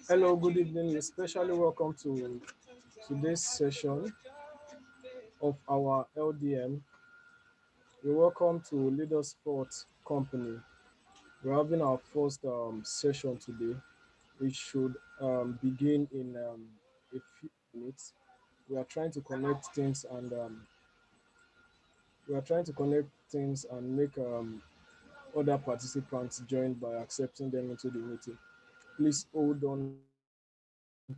Hello, good evening. You're especially welcome to today's session of our LDM. You're welcome to Leader Sports Company. We're having our first session today, which should begin in a few minutes. We are trying to connect things and make other participants join by accepting them into the meeting. Please hold on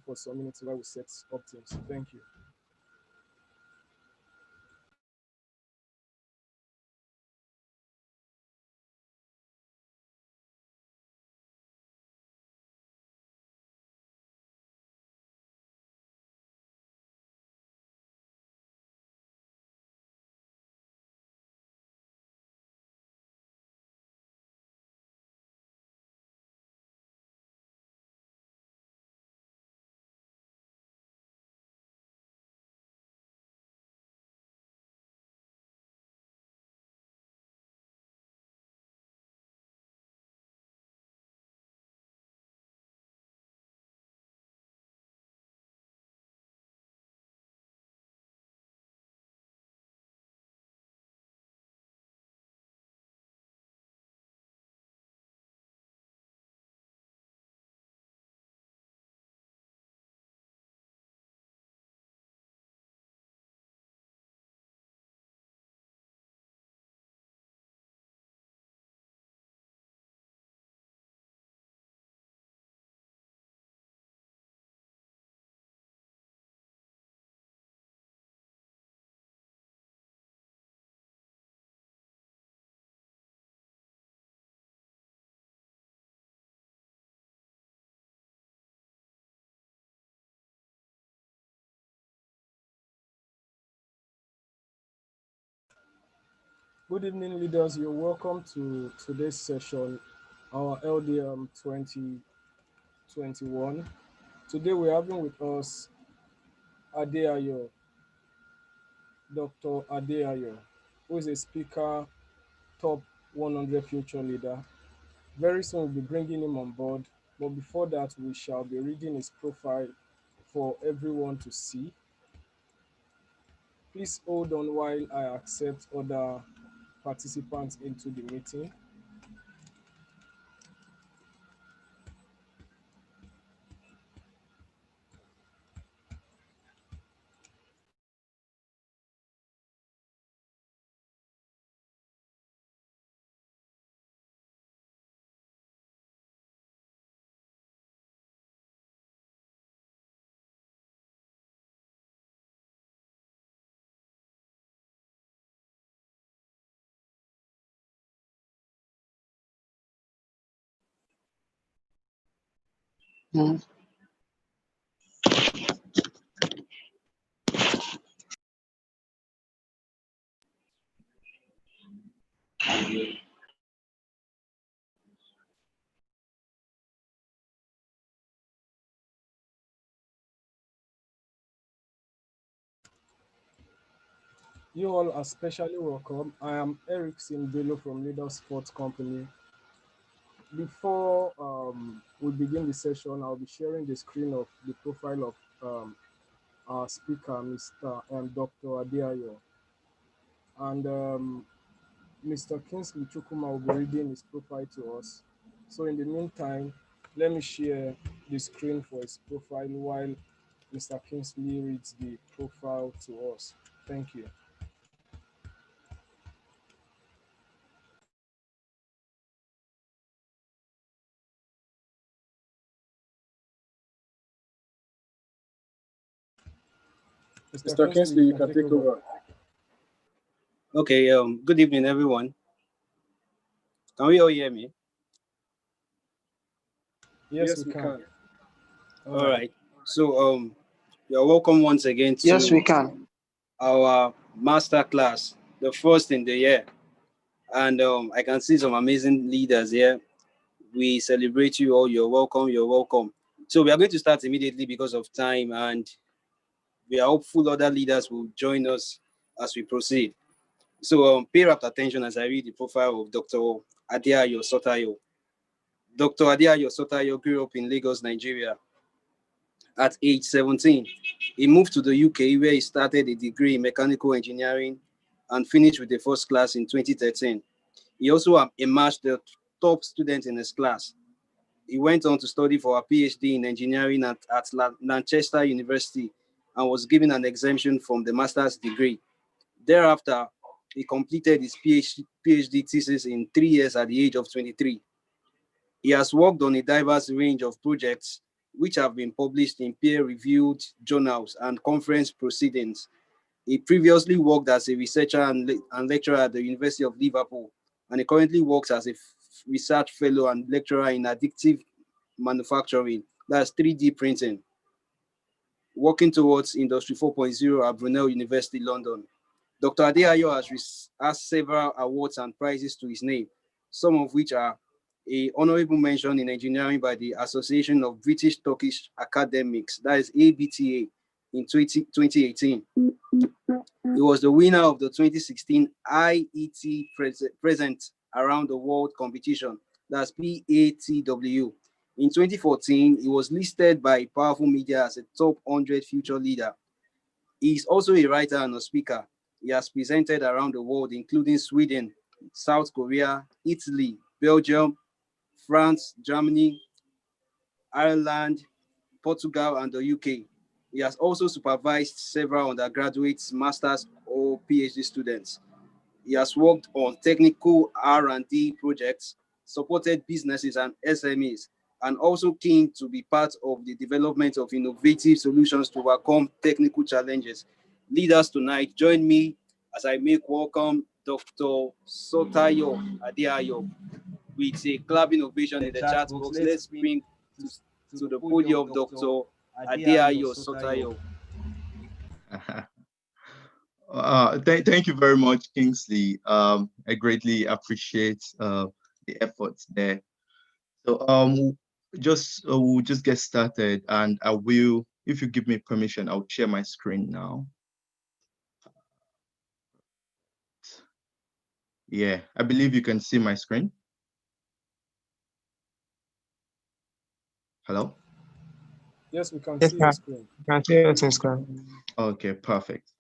for some minutes while we set up things. Thank you. Good evening, leaders. You're welcome to today's session, our LDM 2021. Today we're having with us ADEAYO, Dr. ADEAYO, who is a speaker, top 100 future leader. Very soon we'll be bringing him on board, but before that, we shall be reading his profile for everyone to see. Please hold on while I accept other participants into the meeting. Mm. You all are especially welcome. I am Eric Simbelo from Leader Sports Company. Before we begin the session, I'll be sharing the screen of the profile of our speaker, Mr. Dr. Adeayo. And Mr. Kingsley Chukuma will be reading his profile to us. So in the meantime, let me share the screen for his profile while Mr. Kingsley reads the profile to us. Thank you. Mr. Mr. Kingsley, you Kingsley, you can can take take over. over. Okay, good evening, everyone. Can we all hear me? Yes, we Yes, we can. can. All All right. right. So, you're welcome once again Yes, we to can. our master class, the first in the year. And I can see some amazing leaders here. We celebrate you all. You're welcome. You're welcome. So, we are going to start immediately because of time, and we are hopeful other leaders will join us as we proceed. So, pay rapt attention as I read the profile of Dr. ADEAYO Sotayo. Dr. ADEAYO Sotayo grew up in Lagos, Nigeria. At age 17, he moved to the UK where he started a degree in mechanical engineering and finished with a first class in 2013. He also emerged the top student in his class. He went on to study for a PhD in engineering at Lancaster University and was given an exemption from the master's degree. Thereafter, he completed his PhD thesis in 3 years at the age of 23. He has worked on a diverse range of projects which have been published in peer-reviewed journals and conference proceedings. He previously worked as a researcher and lecturer at the University of Liverpool, and he currently works as a research fellow and lecturer in additive manufacturing, that's 3D printing, working towards Industry 4.0 at Brunel University, London. Dr. Adeayo has several awards and prizes to his name, some of which are a honorable mention in engineering by the Association of British Turkish Academics, that is ABTA, in 2018. He was the winner of the 2016 IET Present Around the World competition, that's PATW. In 2014, he was listed by Powerful Media as a top 100 future leader. He is also a writer and a speaker. He has presented around the world, including Sweden, South Korea, Italy, Belgium, France, Germany, Ireland, Portugal, and the UK. He has also supervised several undergraduates, masters, or PhD students. He has worked on technical R&D projects, supported businesses and SMEs, and also keen to be part of the development of innovative solutions to overcome technical challenges. Leaders tonight, join me as I make welcome Dr. Sotayo Adeayo with a clapping ovation in the chat box. Let's bring to the podium of Dr. Adeayo Sotayo. Thank you very much, Kingsley. I greatly appreciate the efforts there. So we'll just get started, and I will, if you give me permission, I'll share my screen now. Yeah, I believe you can see my screen. Hello? Yes, we can Yes, see your sir. screen. You can see your screen. Okay, perfect.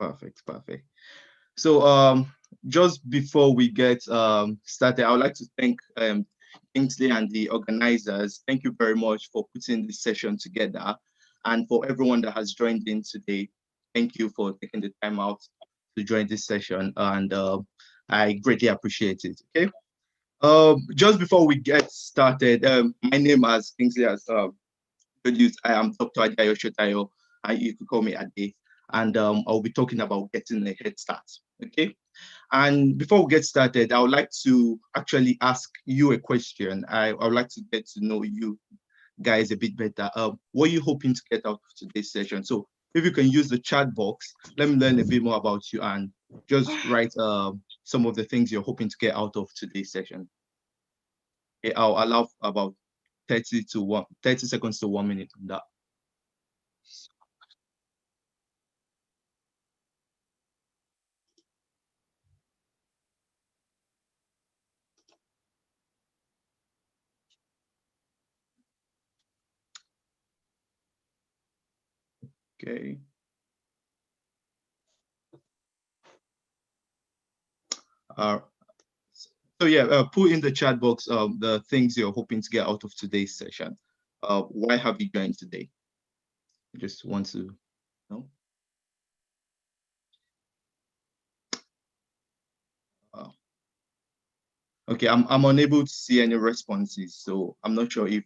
So just before we get started, I would like to thank Kingsley and the organizers. Thank you very much for putting this session together, and for everyone that has joined in today. Thank you for taking the time out to join this session, and I greatly appreciate it. Okay. Just before we get started, my name, as Kingsley has introduced, I am Dr. ADEAYO Sotayo, and you can call me Ade. And I'll be talking about getting a head start. Okay. And before we get started, I would like to actually ask you a question. I would like to get to know you guys a bit better. What are you hoping to get out of today's session? So if you can use the chat box, let me learn a bit more about you and just write some of the things you're hoping to get out of today's session. Okay, I'll allow about 30 seconds to 1 minute on that. Okay. So yeah, put in the chat box the things you're hoping to get out of today's session. Why have you joined today? I just want to know. Okay, I'm unable to see any responses, so I'm not sure if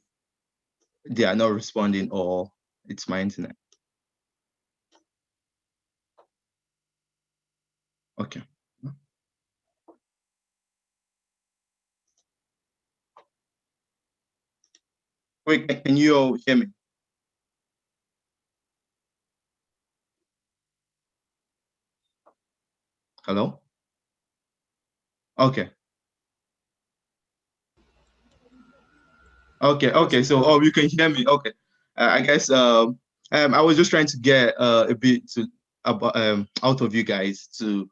they are not responding or it's my internet. Okay. Wait, can you all hear me? Hello? Okay. Okay, Yes, okay. we So, can. you can hear me. Okay. I guess I was just trying to get a bit to about out of you guys to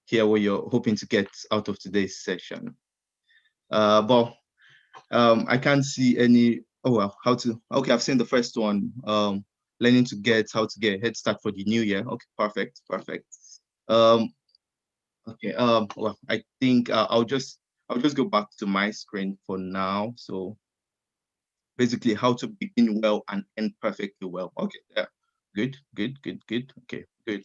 hear what you're hoping to get out of today's session. But I can't see any. Oh well, how to? Okay, I've seen the first one. Learning to get how to get a head start for the new year. Okay, perfect, perfect. Um, okay. Well, I think I'll just go back to my screen for now. So basically how to begin well and end perfectly well. Okay, yeah. Good, good, good, good. Okay, good.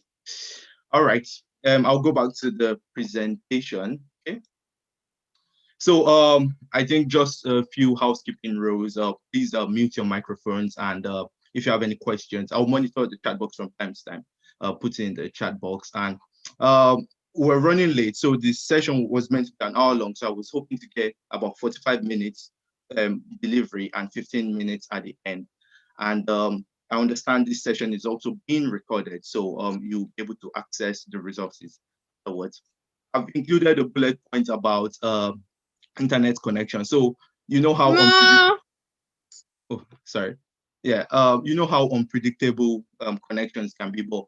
All right. I'll go back to the presentation. Okay. So I think just a few housekeeping rules. Please mute your microphones, and if you have any questions, I'll monitor the chat box from time to time. Put it in the chat box, and we're running late, so this session was meant to be an hour long. So I was hoping to get about 45 minutes delivery and 15 minutes at the end. And I understand this session is also being recorded, so you'll be able to access the resources afterwards. I've included a bullet point about internet connection. So you know how oh, sorry. Yeah, you know how unpredictable connections can be, but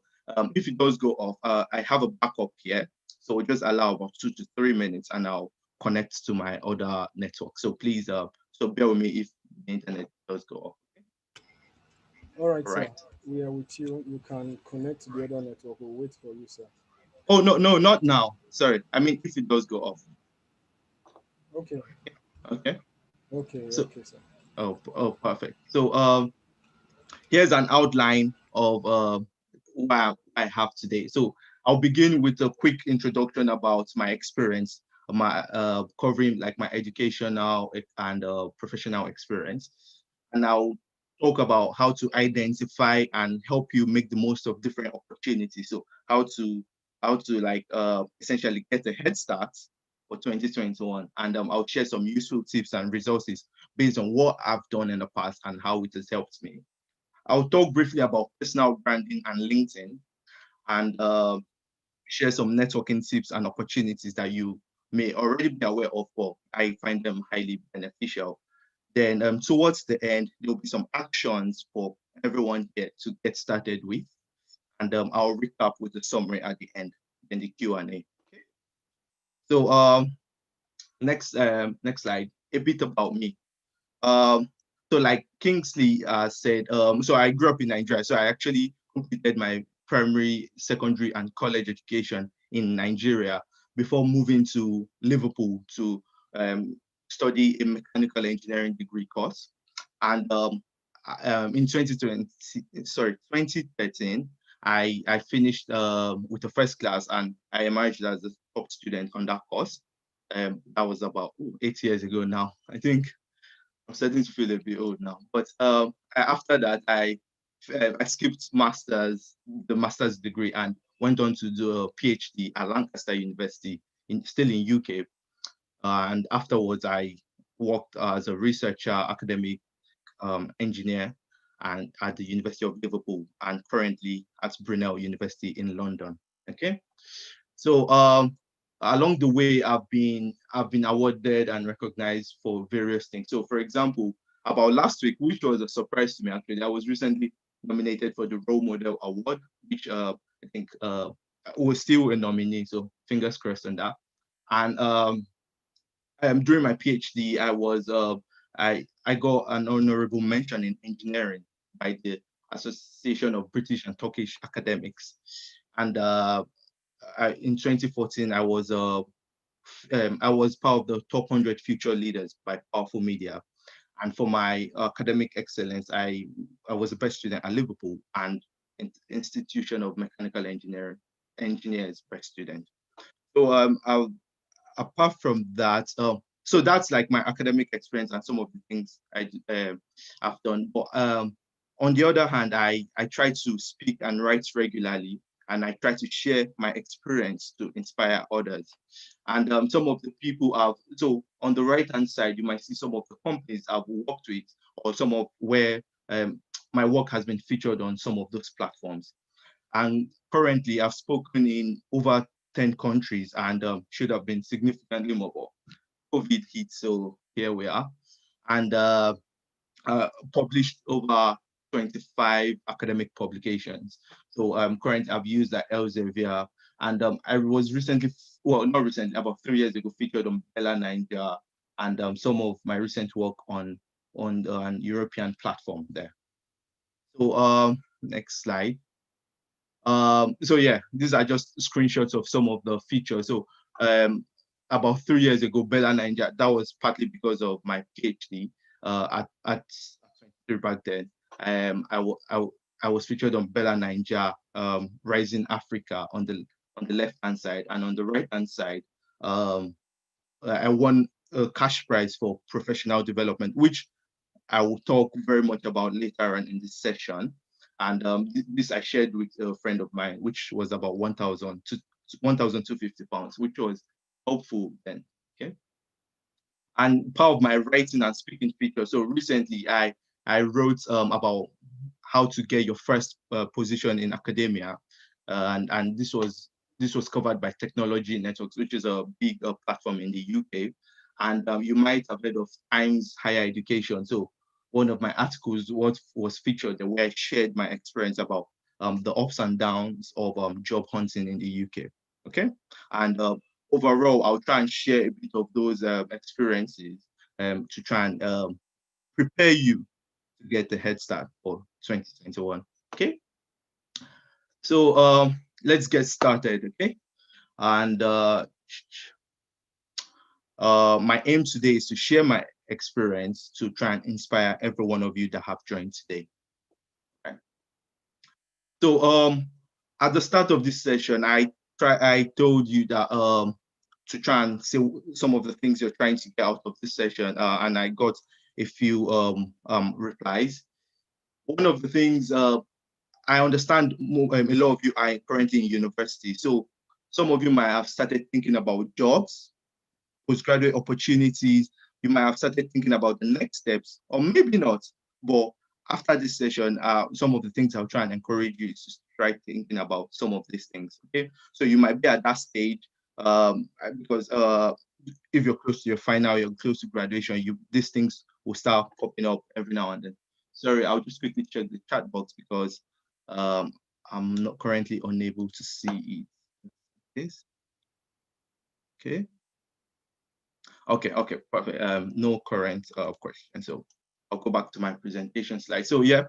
if it does go off, I have a backup here. So just allow about 2 to 3 minutes and I'll connect to my other network. So please, so bear with me if the internet does go off. All right, All sir. right. We are with you. You can connect to the other network. We'll wait for you, sir. Oh, no, no, not now. Sorry. I mean, if it does go off. Okay. Okay. Okay. So, Okay, sir. oh, perfect. So, here's an outline of what I have today. So I'll begin with a quick introduction about my experience, my covering like my educational and professional experience, and I'll talk about how to identify and help you make the most of different opportunities. So how to like essentially get a head start for 2021, and I'll share some useful tips and resources based on what I've done in the past and how it has helped me. I'll talk briefly about personal branding and LinkedIn, and share some networking tips and opportunities that you may already be aware of, but I find them highly beneficial. Then towards the end, there'll be some actions for everyone here to get started with, and I'll recap with the summary at the end, then the Q&A. So next slide, a bit about me. Um, so like Kingsley said, so I grew up in Nigeria. So I actually completed my primary, secondary, and college education in Nigeria before moving to Liverpool to um, study a mechanical engineering degree course. And in 2013, I finished with a first class and I emerged as a top student on that course. That was about 8 years ago now. I think I'm starting to feel a bit old now. But after that, I skipped the master's degree, and went on to do a PhD at Lancaster University, still in UK. And afterwards, I worked as a researcher, academic engineer, and at the University of Liverpool, and currently at Brunel University in London. Okay. So along the way, I've been awarded and recognized for various things. So for example, about last week, which was a surprise to me actually, I was recently nominated for the Role Model Award, which I think was still a nominee. So fingers crossed on that. And during my PhD, I got an honorable mention in engineering by the Association of British and Turkish Academics. And in 2014, I was part of the top 100 future leaders by Powerful Media. And for my academic excellence, I was the best student at Liverpool and Institution of Mechanical Engineering engineers best student. So apart from that, so that's like my academic experience and some of the things I've done. But on the other hand, I try to speak and write regularly, and I try to share my experience to inspire others. And some of the people have, so on the right hand side, you might see some of the companies I've worked with, or some of where my work has been featured on some of those platforms. And currently, I've spoken in over 10 countries and should have been significantly more. But COVID hit, so here we are. And published over 25 academic publications. So currently I've used the Elsevier, and I was recently, well, not recently, about 3 years ago, featured on Bella Ninja, and some of my recent work on an European platform there. So next slide. So yeah, these are just screenshots of some of the features. So about 3 years ago, Bella Ninja, that was partly because of my PhD at 23 back then. I was featured on Bella Ninja, Rising Africa on the left hand side, and on the right hand side, I won a cash prize for professional development, which I will talk very much about later on in this session. And this I shared with a friend of mine, which was about 1,250 pounds, which was helpful then. Okay. And part of my writing and speaking feature. So recently I wrote about how to get your first position in academia. And this was covered by Technology Networks, which is a big platform in the UK. And you might have heard of Times Higher Education. So one of my articles was featured where I shared my experience about the ups and downs of job hunting in the UK. Okay. And overall, I'll try and share a bit of those experiences to try and prepare you to get the head start for 2021. Okay. So let's get started. Okay. And my aim today is to share my experience to try and inspire every one of you that have joined today. Okay. So at the start of this session, I told you that to try and say some of the things you're trying to get out of this session, and I got a few replies. One of the things I understand a lot of you are currently in university, so some of you might have started thinking about jobs, postgraduate opportunities. You might have started thinking about the next steps, or maybe not. But after this session, some of the things I'll try and encourage you is to try thinking about some of these things. Okay, so you might be at that stage because if you're close to your final, you're close to graduation, these things will start popping up every now and then. Sorry, I'll just quickly check the chat box because I'm not currently unable to see it. This. Okay. Okay, perfect. No current question. So I'll go back to my presentation slide. So yeah,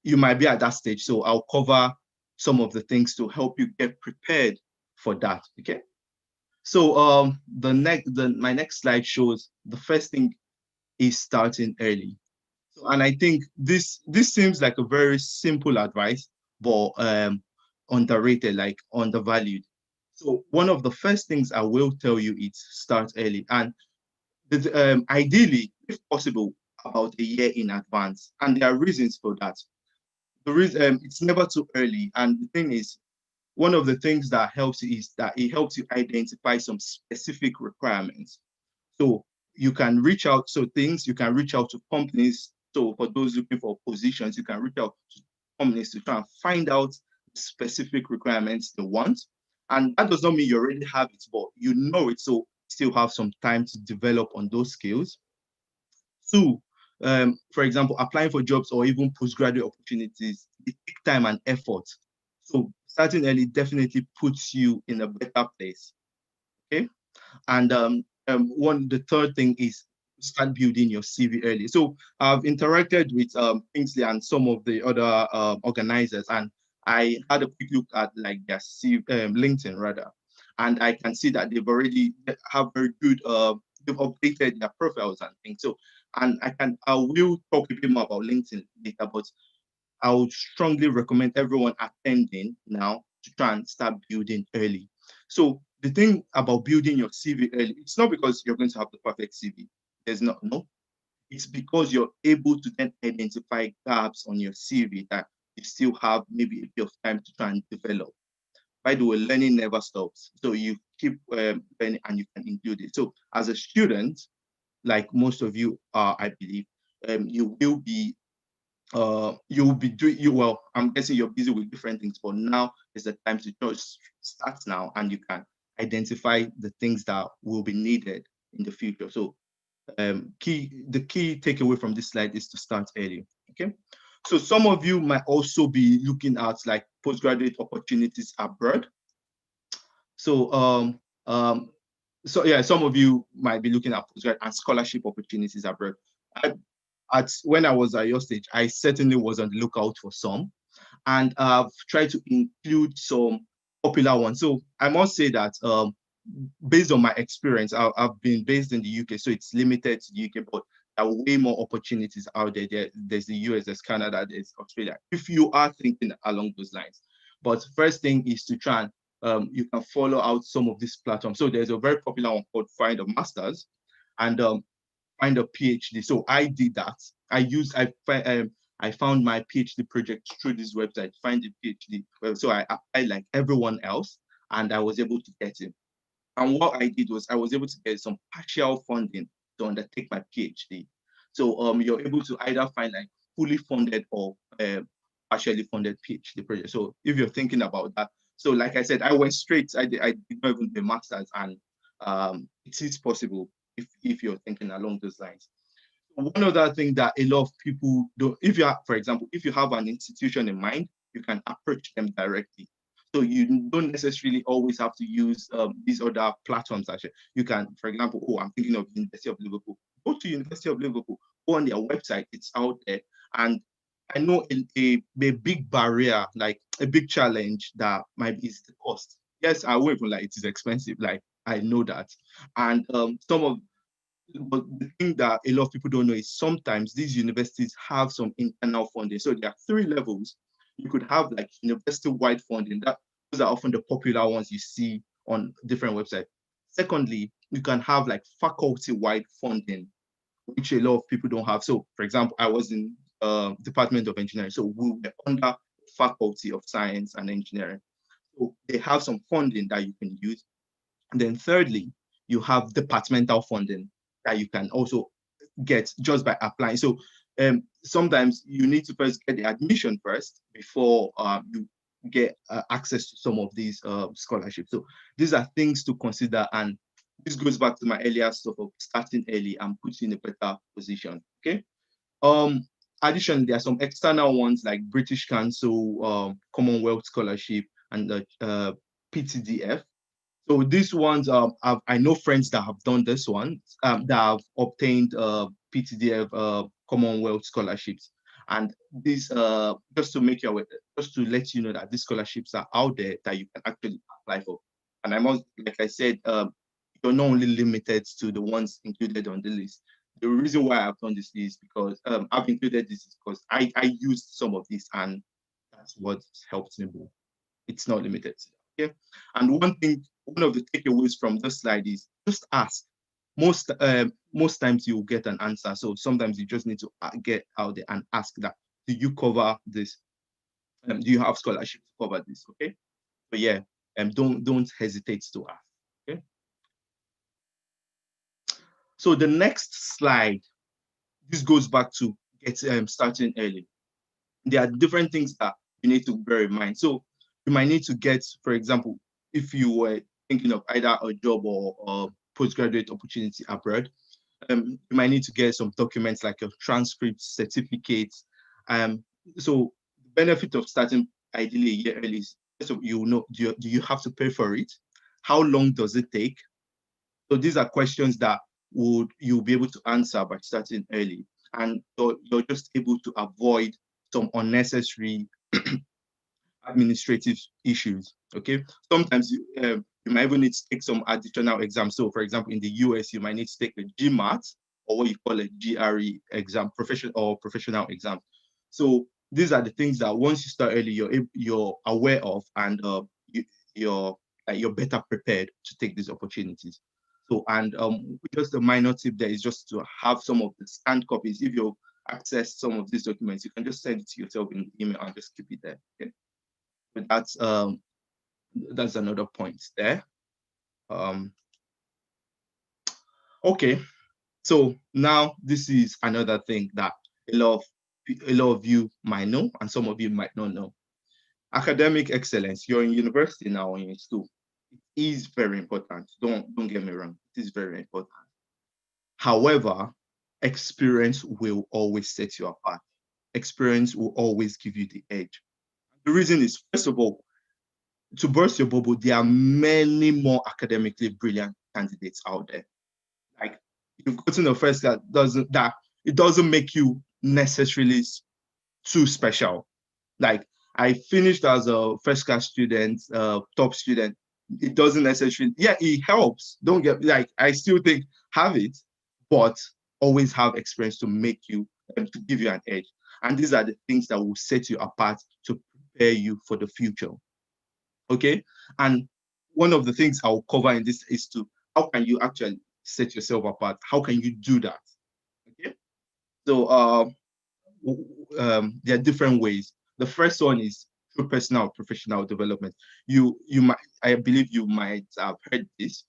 you might be at that stage. So I'll cover some of the things to help you get prepared for that. Okay. So my next slide shows the first thing is starting early. So, and I think this seems like a very simple advice, but underrated, like undervalued. So one of the first things I will tell you is start early, and ideally, if possible, about a year in advance. And there are reasons for that. The reason it's never too early, and the thing is, one of the things that helps is that it helps you identify some specific requirements. So you can reach out. So things you can reach out to companies. So for those looking for positions, you can reach out to companies to try and find out specific requirements they want. And that does not mean you already have it, but you know it. So still have some time to develop on those skills. Two, for example, applying for jobs or even postgraduate opportunities, it takes time and effort. So starting early definitely puts you in a better place. Okay. And the third thing is start building your CV early. So I've interacted with Kingsley and some of the other organizers, and I had a quick look at like their CV, LinkedIn rather, and I can see that they've already have very good they've updated their profiles and things. So and I will talk a bit more about LinkedIn later, but I would strongly recommend everyone attending now to try and start building early. So the thing about building your CV early, it's not because you're going to have the perfect CV. There's no. It's because you're able to then identify gaps on your CV that you still have maybe a bit of time to try and develop. By the way, learning never stops. So you keep learning and you can include it. So as a student, like most of you are, I believe, you will be doing you well. I'm guessing you're busy with different things, but now is the time to just start now, and you can identify the things that will be needed in the future. So the key takeaway from this slide is to start early. Okay. So some of you might also be looking at like postgraduate opportunities abroad. So yeah, some of you might be looking at postgrad and scholarship opportunities abroad. When I was at your stage, I certainly was on the lookout for some, and I've tried to include some popular ones. So I must say that based on my experience, I've been based in the UK, so it's limited to the UK, but there are way more opportunities out there. There's the US, there's Canada, there's Australia, if you are thinking along those lines. But first thing is to try and you can follow out some of these platforms. So there's a very popular one called Find a Masters and Find a PhD. So I did that. I found my PhD project through this website, Find a PhD. So I applied like everyone else, and I was able to get it. And what I did was I was able to get some partial funding to undertake my PhD. So you're able to either find like fully funded or partially funded PhD project. So if you're thinking about that, so like I said, I went straight. I did not even do a master's, and it is possible if you're thinking along those lines. One other thing that a lot of people do, if you have, for example, if you have an institution in mind, you can approach them directly. So you don't necessarily always have to use these other platforms. Actually, you can, for example, oh, I'm thinking of University of Liverpool. Go to University of Liverpool, go on their website, it's out there. And I know a big barrier, like a big challenge that might be is the cost. Yes, I won't even like it is expensive. Like I know that, and but the thing that a lot of people don't know is sometimes these universities have some internal funding. So there are three levels. You could have like university-wide funding. Those are often the popular ones you see on different websites. Secondly, you can have like faculty-wide funding, which a lot of people don't have. So, for example, I was in Department of Engineering, so we were under Faculty of Science and Engineering. So they have some funding that you can use. And then thirdly, you have departmental funding that you can also get just by applying. So sometimes you need to first get the admission first before you get access to some of these scholarships. So these are things to consider, and this goes back to my earlier stuff of starting early and putting in a better position. Okay. Um, Additionally, there are some external ones like British Council, Commonwealth Scholarship, and the PTDF. So these ones, I know friends that have done this one, that have obtained PTDF Commonwealth scholarships. And this, just to make you aware, just to let you know that these scholarships are out there that you can actually apply for. And I must, like I said, you're not only limited to the ones included on the list. The reason why I've done this is because I've included this is because I used some of these, and that's what helped me more. It's not limited to that. Okay. And one of the takeaways from this slide is just ask. Most times you will get an answer. So sometimes you just need to get out there and ask that. Do you cover this? Do you have scholarship to cover this? Okay. But yeah, don't hesitate to ask. Okay. So the next slide, this goes back to get starting early. There are different things that you need to bear in mind. So you might need to get, for example, if you were thinking of either a job or a postgraduate opportunity abroad, you might need to get some documents like your transcripts, certificates. So the benefit of starting ideally a year early is, so you know, do you have to pay for it? How long does it take? So these are questions that you'll be able to answer by starting early, and you're just able to avoid some unnecessary administrative issues. Okay, sometimes you might even need to take some additional exams. So, for example, in the US, you might need to take a GMAT, or what you call a GRE exam, professional exam. So these are the things that once you start early, you're aware of, and you're better prepared to take these opportunities. So, and just a minor tip there is just to have some of the scanned copies. If you're access some of these documents, you can just send it to yourself in email and just keep it there. Okay, but that's another point there. Um, okay, so now this is another thing that a lot of a lot of you might know and some of you might not know. Academic excellence. You're in university now or in school. It is very important. Don't get me wrong. It is very important. However, experience will always set you apart. Experience will always give you the edge. The reason is, first of all, to burst your bubble, there are many more academically brilliant candidates out there. Like you've gotten a first that it doesn't make you necessarily too special. Like I finished as a first class student, top student. It doesn't necessarily, yeah, it helps. Don't get like I still think have it, but always have experience to make you to give you an edge. And these are the things that will set you apart to prepare you for the future. Okay. And one of the things I'll cover in this is to how can you actually set yourself apart? How can you do that? Okay. So there are different ways. The first one is through personal professional development. You might, I believe you might have heard this,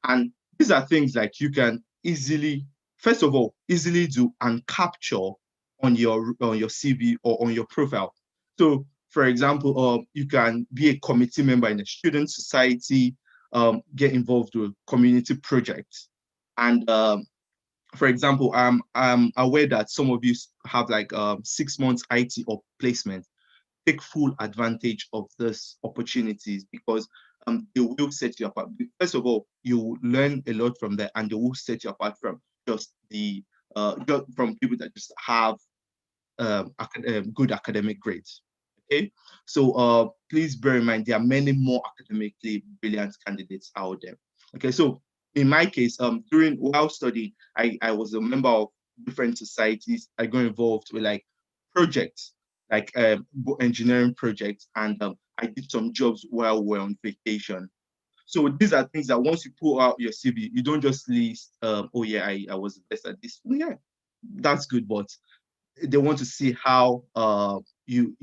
and these are things like you can easily, first of all, easily do and capture on your CV or on your profile. So, for example, you can be a committee member in a student society, get involved with community projects, and for example, I'm aware that some of you have like 6 months IT or placement. Take full advantage of these opportunities because they will set you apart. First of all, you will learn a lot from there, and they will set you apart from just from people that just have good academic grades. Okay, so please bear in mind there are many more academically brilliant candidates out there. Okay, so in my case, during while studying, I was a member of different societies. I got involved with like projects, like engineering projects, and I did some jobs while we're on vacation. So these are things that once you pull out your CV, you don't just list, oh yeah, I was the best at this. Yeah, that's good, but they want to see how you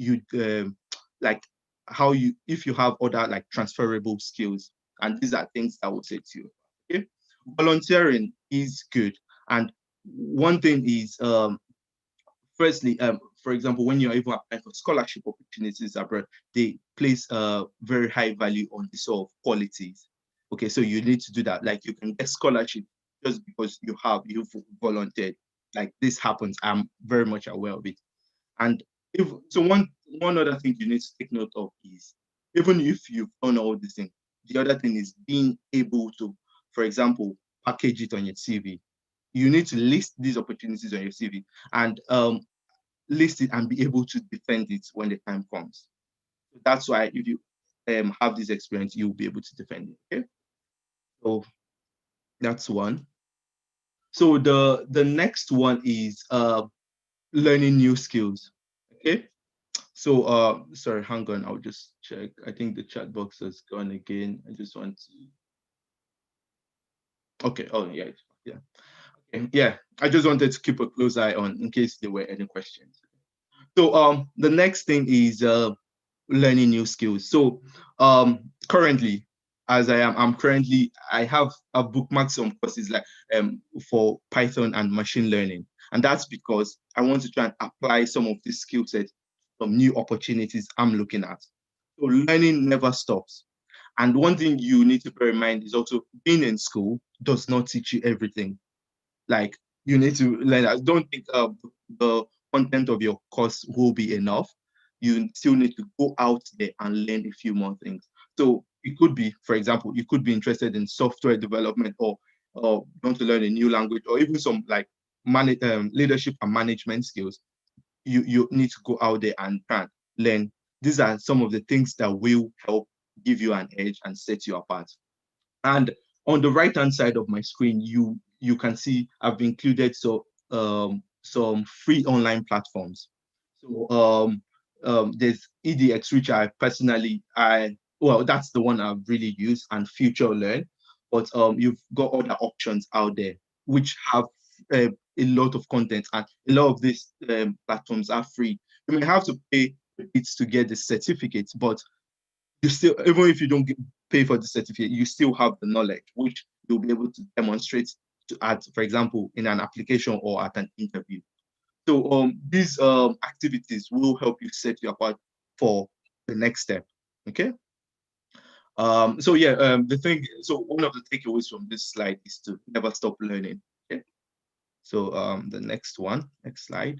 like how you if you have other like transferable skills, and these are things that will set you. Okay, volunteering is good, and one thing is firstly, for example, when you're even applying for scholarship opportunities abroad, they place very high value on the sort of qualities. Okay, so you need to do that. Like you can get scholarship just because you've volunteered. Like this happens. I'm very much aware of it. And if so, one other thing you need to take note of is even if you've done all these things, the other thing is being able to, for example, package it on your CV. You need to list these opportunities on your CV and list it and be able to defend it when the time comes. So that's why if you have this experience, you'll be able to defend it. Okay, so that's one. So the next one is learning new skills. Okay, so sorry, hang on, I'll just check. I think the chat box has gone again. I just want to. Okay, oh yeah, yeah, okay, yeah. I just wanted to keep a close eye on in case there were any questions. So the next thing is learning new skills. So currently, as I have bookmarked some courses like for Python and machine learning, and that's because I want to try and apply some of these skill sets from new opportunities I'm looking at. So learning never stops. And one thing you need to bear in mind is also being in school does not teach you everything. Like you need to learn. I don't think the content of your course will be enough. You still need to go out there and learn a few more things. So it could be, for example, you could be interested in software development or want to learn a new language or even some like leadership and management skills. You need to go out there and try and learn. These are some of the things that will help give you an edge and set you apart. And on the right hand side of my screen, you can see I've included some free online platforms. So there's EDX, which I personally well, that's the one I've really used, and Future Learn. But you've got other options out there which have a lot of content, and a lot of these platforms are free. You may have to pay it to get the certificate, but you still, even if you don't pay for the certificate, you still have the knowledge, which you'll be able to demonstrate at, for example, in an application or at an interview. So these activities will help you set you apart for the next step. Okay. So yeah, so one of the takeaways from this slide is to never stop learning. Okay. So the next slide.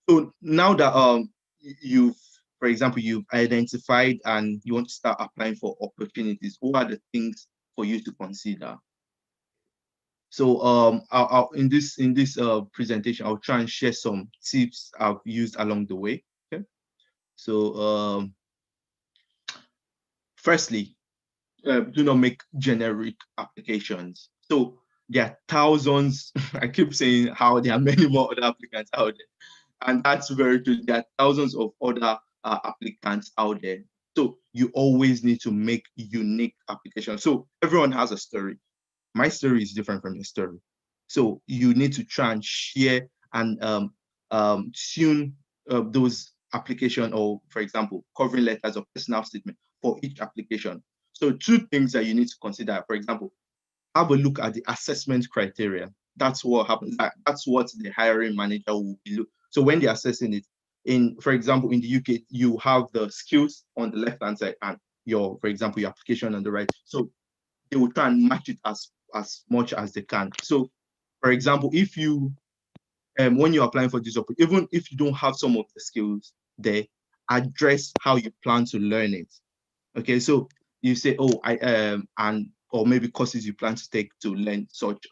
So now that you've, for example, you've identified and you want to start applying for opportunities, what are the things for you to consider? So in this presentation, I'll try and share some tips I've used along the way. Okay. So firstly, do not make generic applications. So there are thousands. I keep saying how there are many more other applicants out there, and that's very true. There are thousands of other applicants out there. So you always need to make unique applications. So everyone has a story. My story is different from your story. So you need to try and share and tune those application, or for example, covering letters or personal statement for each application. So two things that you need to consider, for example, have a look at the assessment criteria. That's what happens. That's what the hiring manager will be look. So when they're assessing it, for example, in the UK, you have the skills on the left-hand side and for example, your application on the right. So they will try and match it as much as they can. So, for example, if you when you're applying for this opportunity, even if you don't have some of the skills there, address how you plan to learn it. Okay, so you say, oh, or maybe courses you plan to take to learn such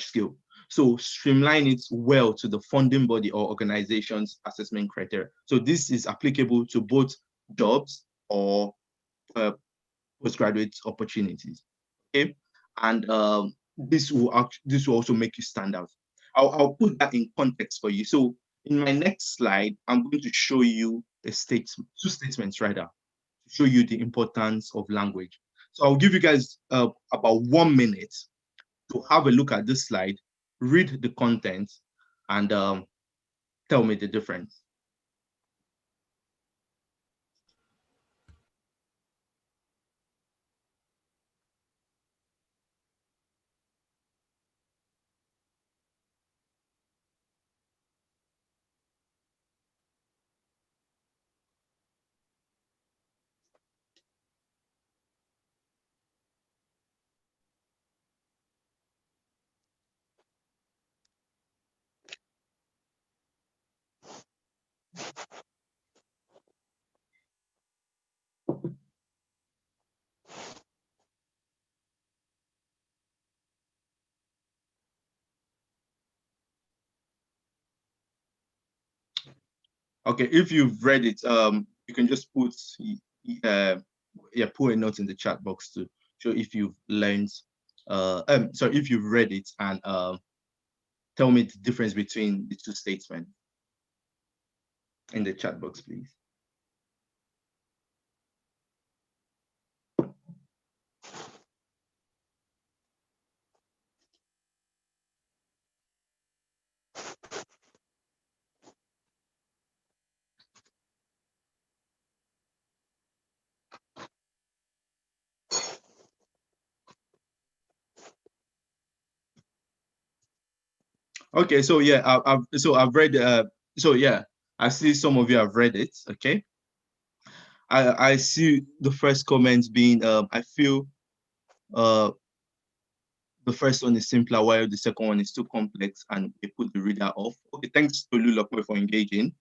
skill. So streamline it well to the funding body or organization's assessment criteria. So this is applicable to both jobs or postgraduate opportunities. Okay, and this will also make you stand out. I'll put that in context for you. So in my next slide, I'm going to show you two statements rather, to show you the importance of language. So I'll give you guys about 1 minute to have a look at this slide, read the content, and tell me the difference. Okay, if you've read it, you can just put put a note in the chat box to show if you've learned. So if you've read it, and tell me the difference between the two statements in the chat box, please. Okay, so yeah, I've read. So yeah, I see some of you have read it. Okay, I see the first comment being I feel the first one is simpler while the second one is too complex and they put the reader off. Okay, thanks to Lulakwe for engaging.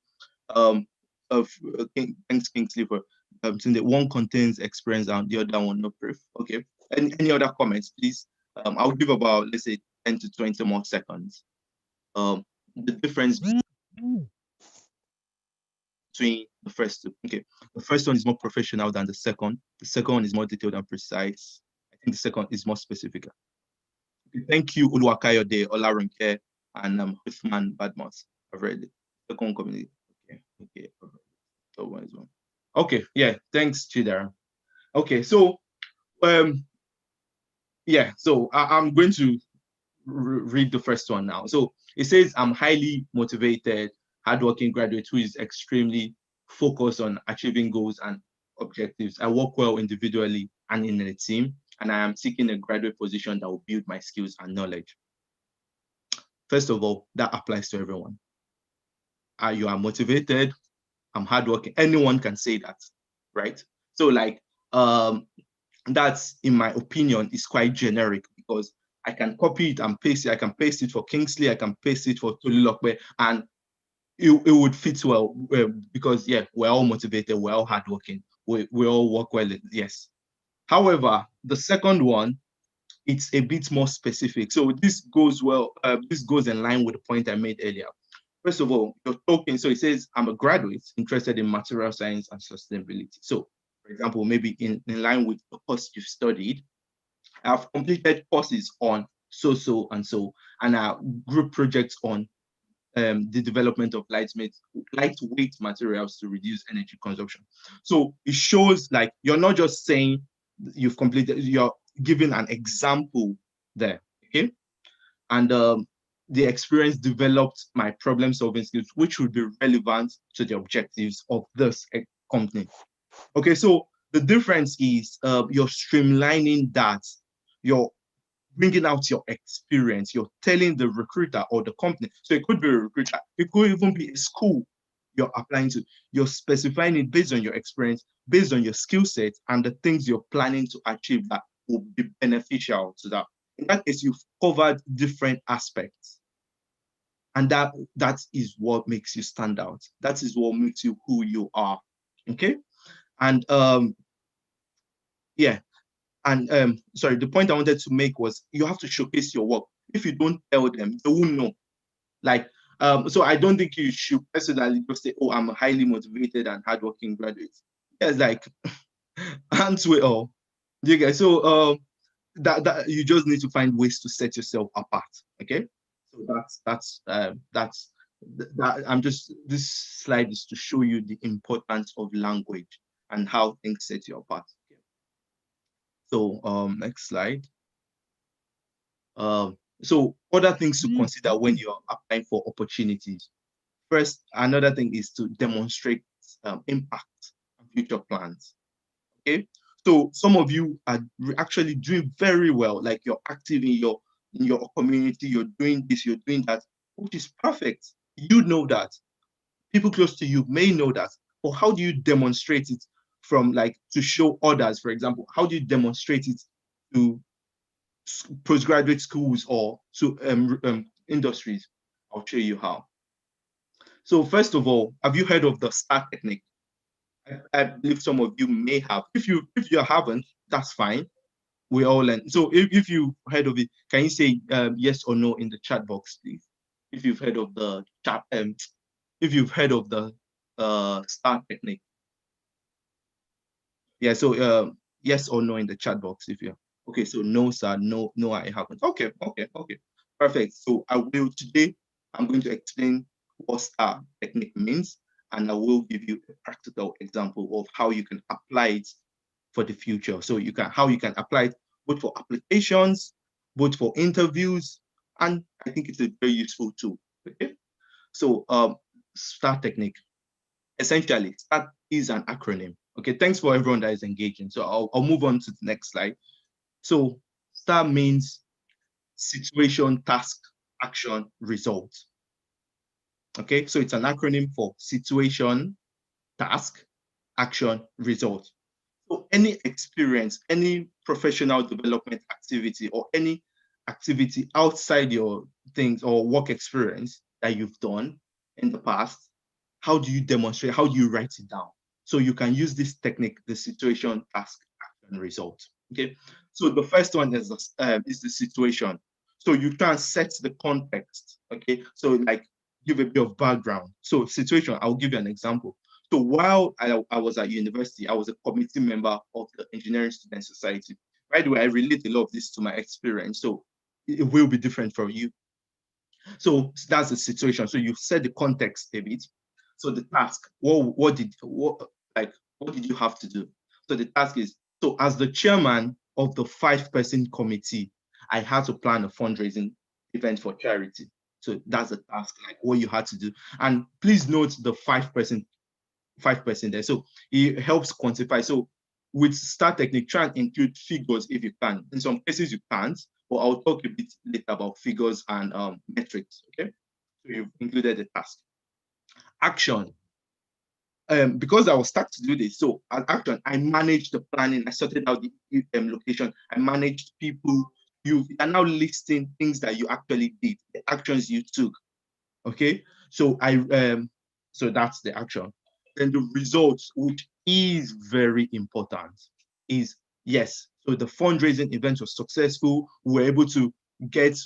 Thanks Kingsley for saying that one contains experience and the other one no proof. Okay, any other comments, please? I'll give about, let's say, 10 to 20 more seconds. The difference between the first two. Okay, the first one is more professional than the second. The second one is more detailed and precise. I think the second is more specific. Okay, thank you, Uluwakayode, Olarunke, and Uthman Badmos. I've read it. Second community. Okay. So one is one. Okay, yeah, thanks, Chidera. Okay, so yeah, so I'm going to read the first one now. So it says, I'm highly motivated, hardworking graduate who is extremely focused on achieving goals and objectives. I work well individually and in a team, and I am seeking a graduate position that will build my skills and knowledge. First of all, that applies to everyone. You are motivated, I'm hardworking. Anyone can say that, right? So like, that's, in my opinion, is quite generic because I can copy it and paste it. I can paste it for Kingsley, I can paste it for Tolulokwe, and it would fit well because, yeah, we're all motivated, we're all hardworking, we all work well, yes. However, the second one, it's a bit more specific. So this goes well, this goes in line with the point I made earlier. First of all, you're talking, so it says, I'm a graduate interested in material science and sustainability. So, for example, maybe in line with the course you've studied, I've completed courses on so, and so, and group projects on the development of lightweight materials to reduce energy consumption. So it shows like you're not just saying you've completed, you're giving an example there, okay? And the experience developed my problem solving skills, which would be relevant to the objectives of this company. Okay, so the difference is you're streamlining that, you're bringing out your experience, you're telling the recruiter or the company. So it could be a recruiter, it could even be a school you're applying to. You're specifying it based on your experience, based on your skill set, and the things you're planning to achieve that will be beneficial to that. In that case, you've covered different aspects. And that is what makes you stand out. That is what makes you who you are. Okay. And yeah. And sorry, the point I wanted to make was you have to showcase your work. If you don't tell them, they won't know. Like, so I don't think you should personally just say, oh, I'm a highly motivated and hardworking graduate. Yeah, it's like, aren't we all? You guys, so that you just need to find ways to set yourself apart. Okay. So I'm just, this slide is to show you the importance of language and how things set you apart. Okay. So next slide. So other things to consider when you're applying for opportunities. First, another thing is to demonstrate impact and future plans. Okay, so some of you are actually doing very well, like you're active in your community, you're doing this, you're doing that, which is perfect. You know that. People close to you may know that. But how do you demonstrate it from, like, to show others, for example? How do you demonstrate it to postgraduate schools or to industries? I'll show you how. So first of all, have you heard of the STAR technique? I believe some of you may have. If you haven't, that's fine. We all learn. So if you heard of it, can you say yes or no in the chat box, please? If you've heard of the chat, if you've heard of the STAR technique. Yeah. So yes or no in the chat box if you. Okay. So no, sir. No, I haven't. Okay. Perfect. So I'm going to explain what STAR technique means, and I will give you a practical example of how you can apply it for the future. So how you can apply it both for applications, both for interviews, and I think it's a very useful tool. Okay. So STAR technique. Essentially, STAR is an acronym. Okay. Thanks for everyone that is engaging. So I'll move on to the next slide. So STAR means situation, task, action, result. Okay, so it's an acronym for situation, task, action, result. So any experience, any professional development activity, or any activity outside your things or work experience that you've done in the past, how do you demonstrate? How do you write it down? So you can use this technique, the situation, task, action, result. Okay, so the first one is the situation. So you try and set the context. Okay, so like give a bit of background. So situation, I'll give you an example. So while I was at university, I was a committee member of the Engineering Student Society. By the way, I relate a lot of this to my experience, so it will be different from you. So that's the situation. So you've set the context a bit. So the task, what did you have to do? So the task is, so as the chairman of the 5-person committee, I had to plan a fundraising event for charity. So that's a task, like what you had to do. And please note the 5% there. So it helps quantify. So with star technique, try and include figures if you can. In some cases you can't, but I'll talk a bit later about figures and metrics. Okay, so you've included the task. Action. Because I was stuck to do this, so as action, I managed the planning, I sorted out the location, I managed people. You are now listing things that you actually did, the actions you took. Okay, so so that's the action. Then the results, which is very important, is yes. So the fundraising event was successful. We were able to get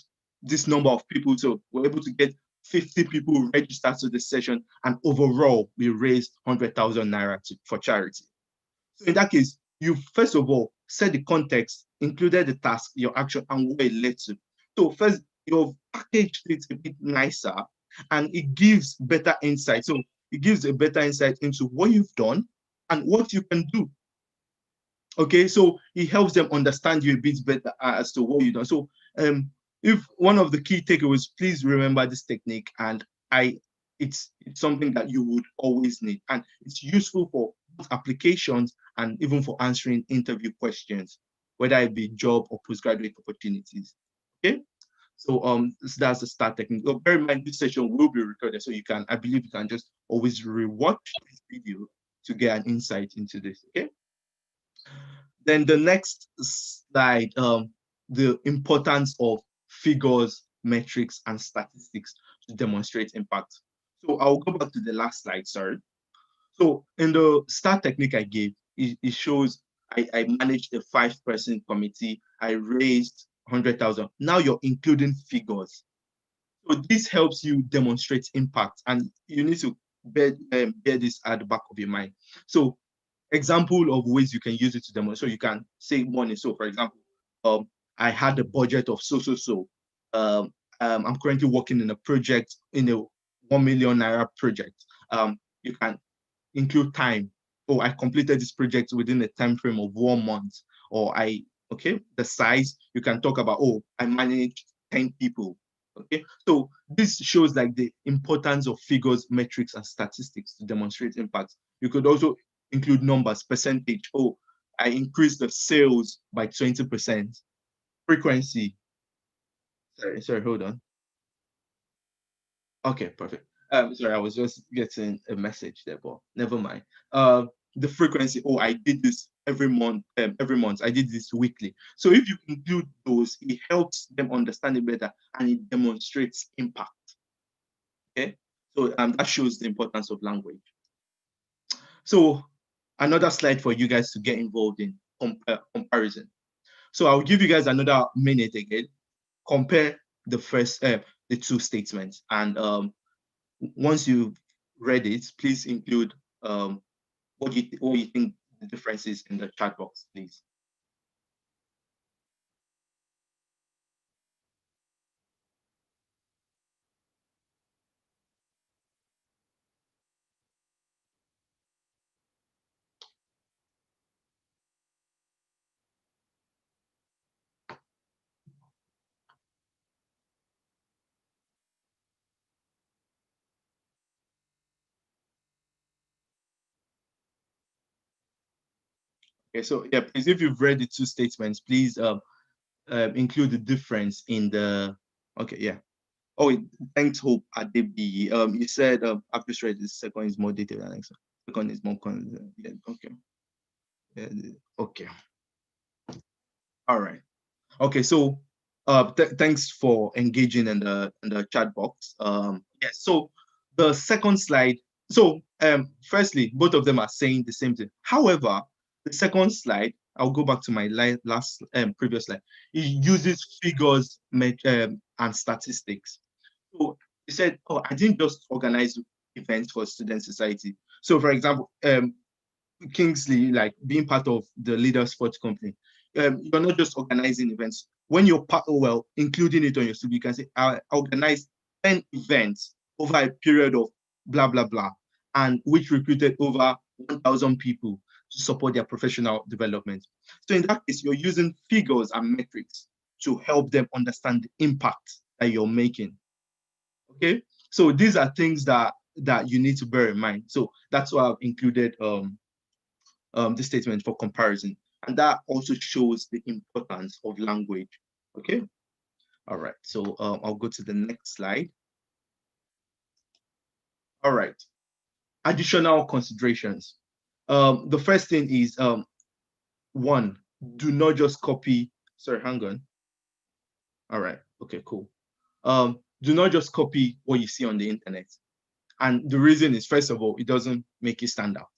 this number of people. So we're able to get 50 people registered to the session, and overall we raised 100,000 naira for charity. So in that case, you first of all set the context, included the task, your action, and where it led to. So first, you've packaged it a bit nicer, and it gives better insight. So it gives a better insight into what you've done and what you can do. Okay, so it helps them understand you a bit better as to what you've done. So if one of the key takeaways, please remember this technique, and it's something that you would always need, and it's useful for applications and even for answering interview questions, whether it be job or postgraduate opportunities. Okay, so that's the start technique. So bear in mind this session will be recorded, so I believe you can just always rewatch this video to get an insight into this. Okay. Then the next slide, the importance of figures, metrics, and statistics to demonstrate impact. So I'll go back to the last slide, sorry. So in the STAR technique I gave, it shows I managed a 5-person committee. I raised 100,000. Now you're including figures. So this helps you demonstrate impact, and you need to bear this at the back of your mind. So example of ways you can use it to demonstrate. So you can say money. So for example, I had a budget of so. I'm currently working in a project, in a 1 million naira project. You can include time. Oh, I completed this project within a time frame of 1 month. Or the size, you can talk about, oh, I managed 10 people. Okay, so this shows like the importance of figures, metrics, and statistics to demonstrate impact. You could also include numbers, percentage. Oh, I increased the sales by 20%. Frequency. Sorry, hold on. Okay, perfect. Sorry, I was just getting a message there, but never mind. The frequency. Oh, I did this every month. I did this weekly. So if you include those, it helps them understand it better, and it demonstrates impact. Okay, so that shows the importance of language. So another slide for you guys to get involved in comparison. So I'll give you guys another minute again. Compare the the two statements, and once you've read it, please include what you think the difference is in the chat box, please. Okay, so yeah, please, if you've read the two statements, please include the difference in the. Okay, yeah. Oh, thanks, Hope Adebi. You said I've just read the second is more detailed than next. Second is more yeah, okay. Yeah, okay. All right. Okay, so thanks for engaging in the chat box. Yes, so the second slide. So firstly, both of them are saying the same thing. However, the second slide, I'll go back to my last previous slide. It uses figures and statistics. So he said, "Oh, I didn't just organize events for student society." So, for example, Kingsley, like being part of the Leader Sports Company, you're not just organizing events. When you're including it on your CV, you can say, I organized 10 events over a period of blah, blah, blah, and which recruited over 1,000 people to support their professional development. So in that case, you're using figures and metrics to help them understand the impact that you're making. Okay, so these are things that you need to bear in mind. So that's why I've included the statement for comparison, and that also shows the importance of language. Okay, all right. So I'll go to the next slide. All right, additional considerations. The first thing is one, do not just copy. Sorry, hang on. All right. Okay, cool. Do not just copy what you see on the internet. And the reason is, first of all, it doesn't make you stand out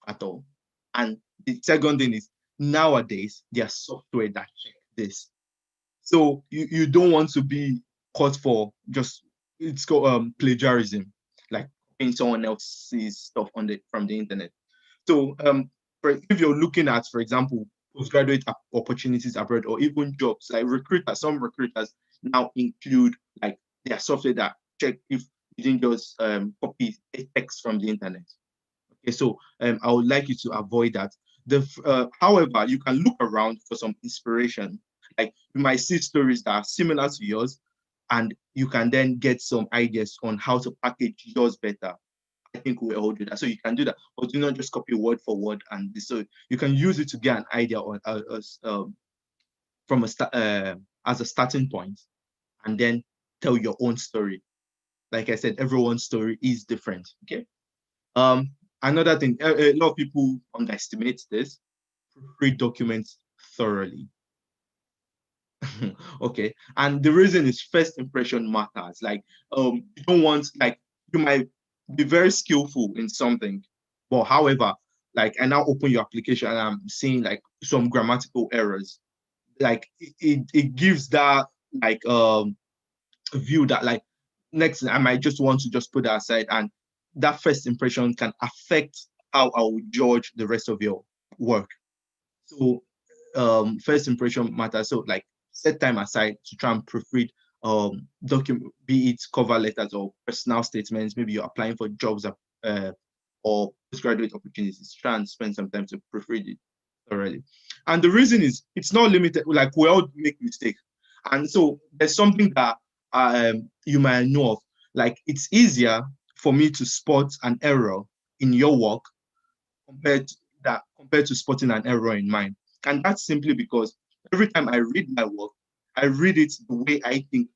at all. And the second thing is, nowadays, there's software that check this. So you don't want to be caught for just, it's called plagiarism, like copying someone else's stuff from the internet. So if you're looking at, for example, postgraduate opportunities abroad, or even jobs, like recruiters, some recruiters now include like their software that check if you didn't just copy a text from the internet. Okay, so I would like you to avoid that. However, you can look around for some inspiration. Like you might see stories that are similar to yours, and you can then get some ideas on how to package yours better. I think we all do that. So you can do that, but do not just copy word for word. And so you can use it to get an idea on from as a starting point, and then tell your own story. Like I said, everyone's story is different. Okay. Another thing, a lot of people underestimate this. Read documents thoroughly. Okay, and the reason is first impression matters. Like you don't want, like, you might be very skillful in something, but however, like I now open your application and I'm seeing like some grammatical errors. Like it gives that like view that like next I might just want to just put that aside, and that first impression can affect how I will judge the rest of your work. So first impression matters. So like set time aside to try and proofread document, be it cover letters or personal statements. Maybe you're applying for jobs or postgraduate opportunities. Try and spend some time to proofread it thoroughly. And the reason is it's not limited. Like we all make mistakes, and so there's something that you might know of. Like it's easier for me to spot an error in your work compared to spotting an error in mine. And that's simply because every time I read my work, I read it the way I think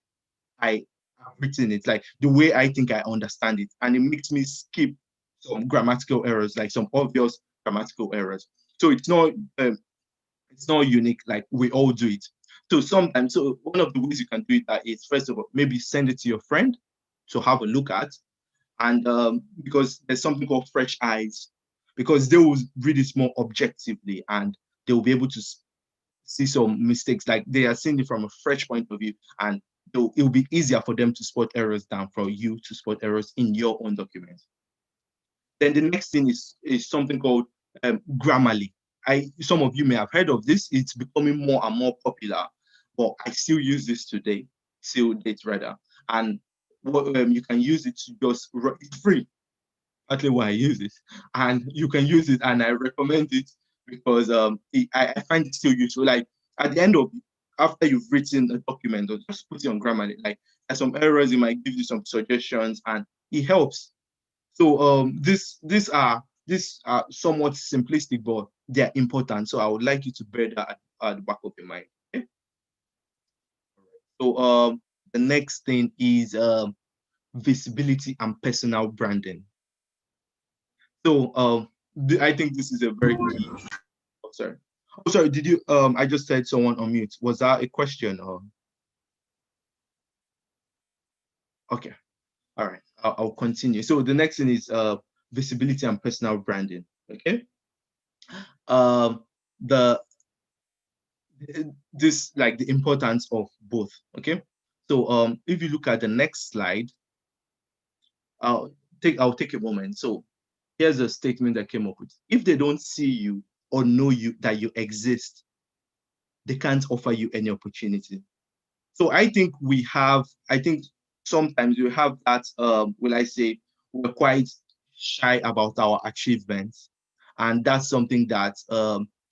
I have written it, like the way I think I understand it. And it makes me skip some grammatical errors, like some obvious grammatical errors. So it's not unique, like we all do it. So sometimes, so one of the ways you can do it is, first of all, maybe send it to your friend to have a look at. And because there's something called fresh eyes, because they will read it more objectively and they will be able to see some mistakes, like they are seeing it from a fresh point of view, and it will be easier for them to spot errors than for you to spot errors in your own document. Then the next thing is something called Grammarly. Some of you may have heard of this. It's becoming more and more popular, but I still use this today, till date rather. And you can use it to just, it's free. Actually, why I use it, and you can use it, and I recommend it because I find it still useful. Like at the end of, after you've written a document, or just put it on Grammarly, like there's some errors, it might give you some suggestions, and it helps. So these are somewhat simplistic, but they're important. So I would like you to bear that at the back of your mind. Okay? So the next thing is visibility and personal branding. So I think this is a very key. Oh, sorry. Oh, sorry. Did you? I just said someone on mute. Was that a question? Or okay. All right. I'll continue. So the next thing is visibility and personal branding. Okay. The this like the importance of both. Okay. So if you look at the next slide, I'll take a moment. So here's a statement that came up with. If they don't see you or know you that you exist, they can't offer you any opportunity. So I think sometimes we have that, will I say, we're quite shy about our achievements. And that's something that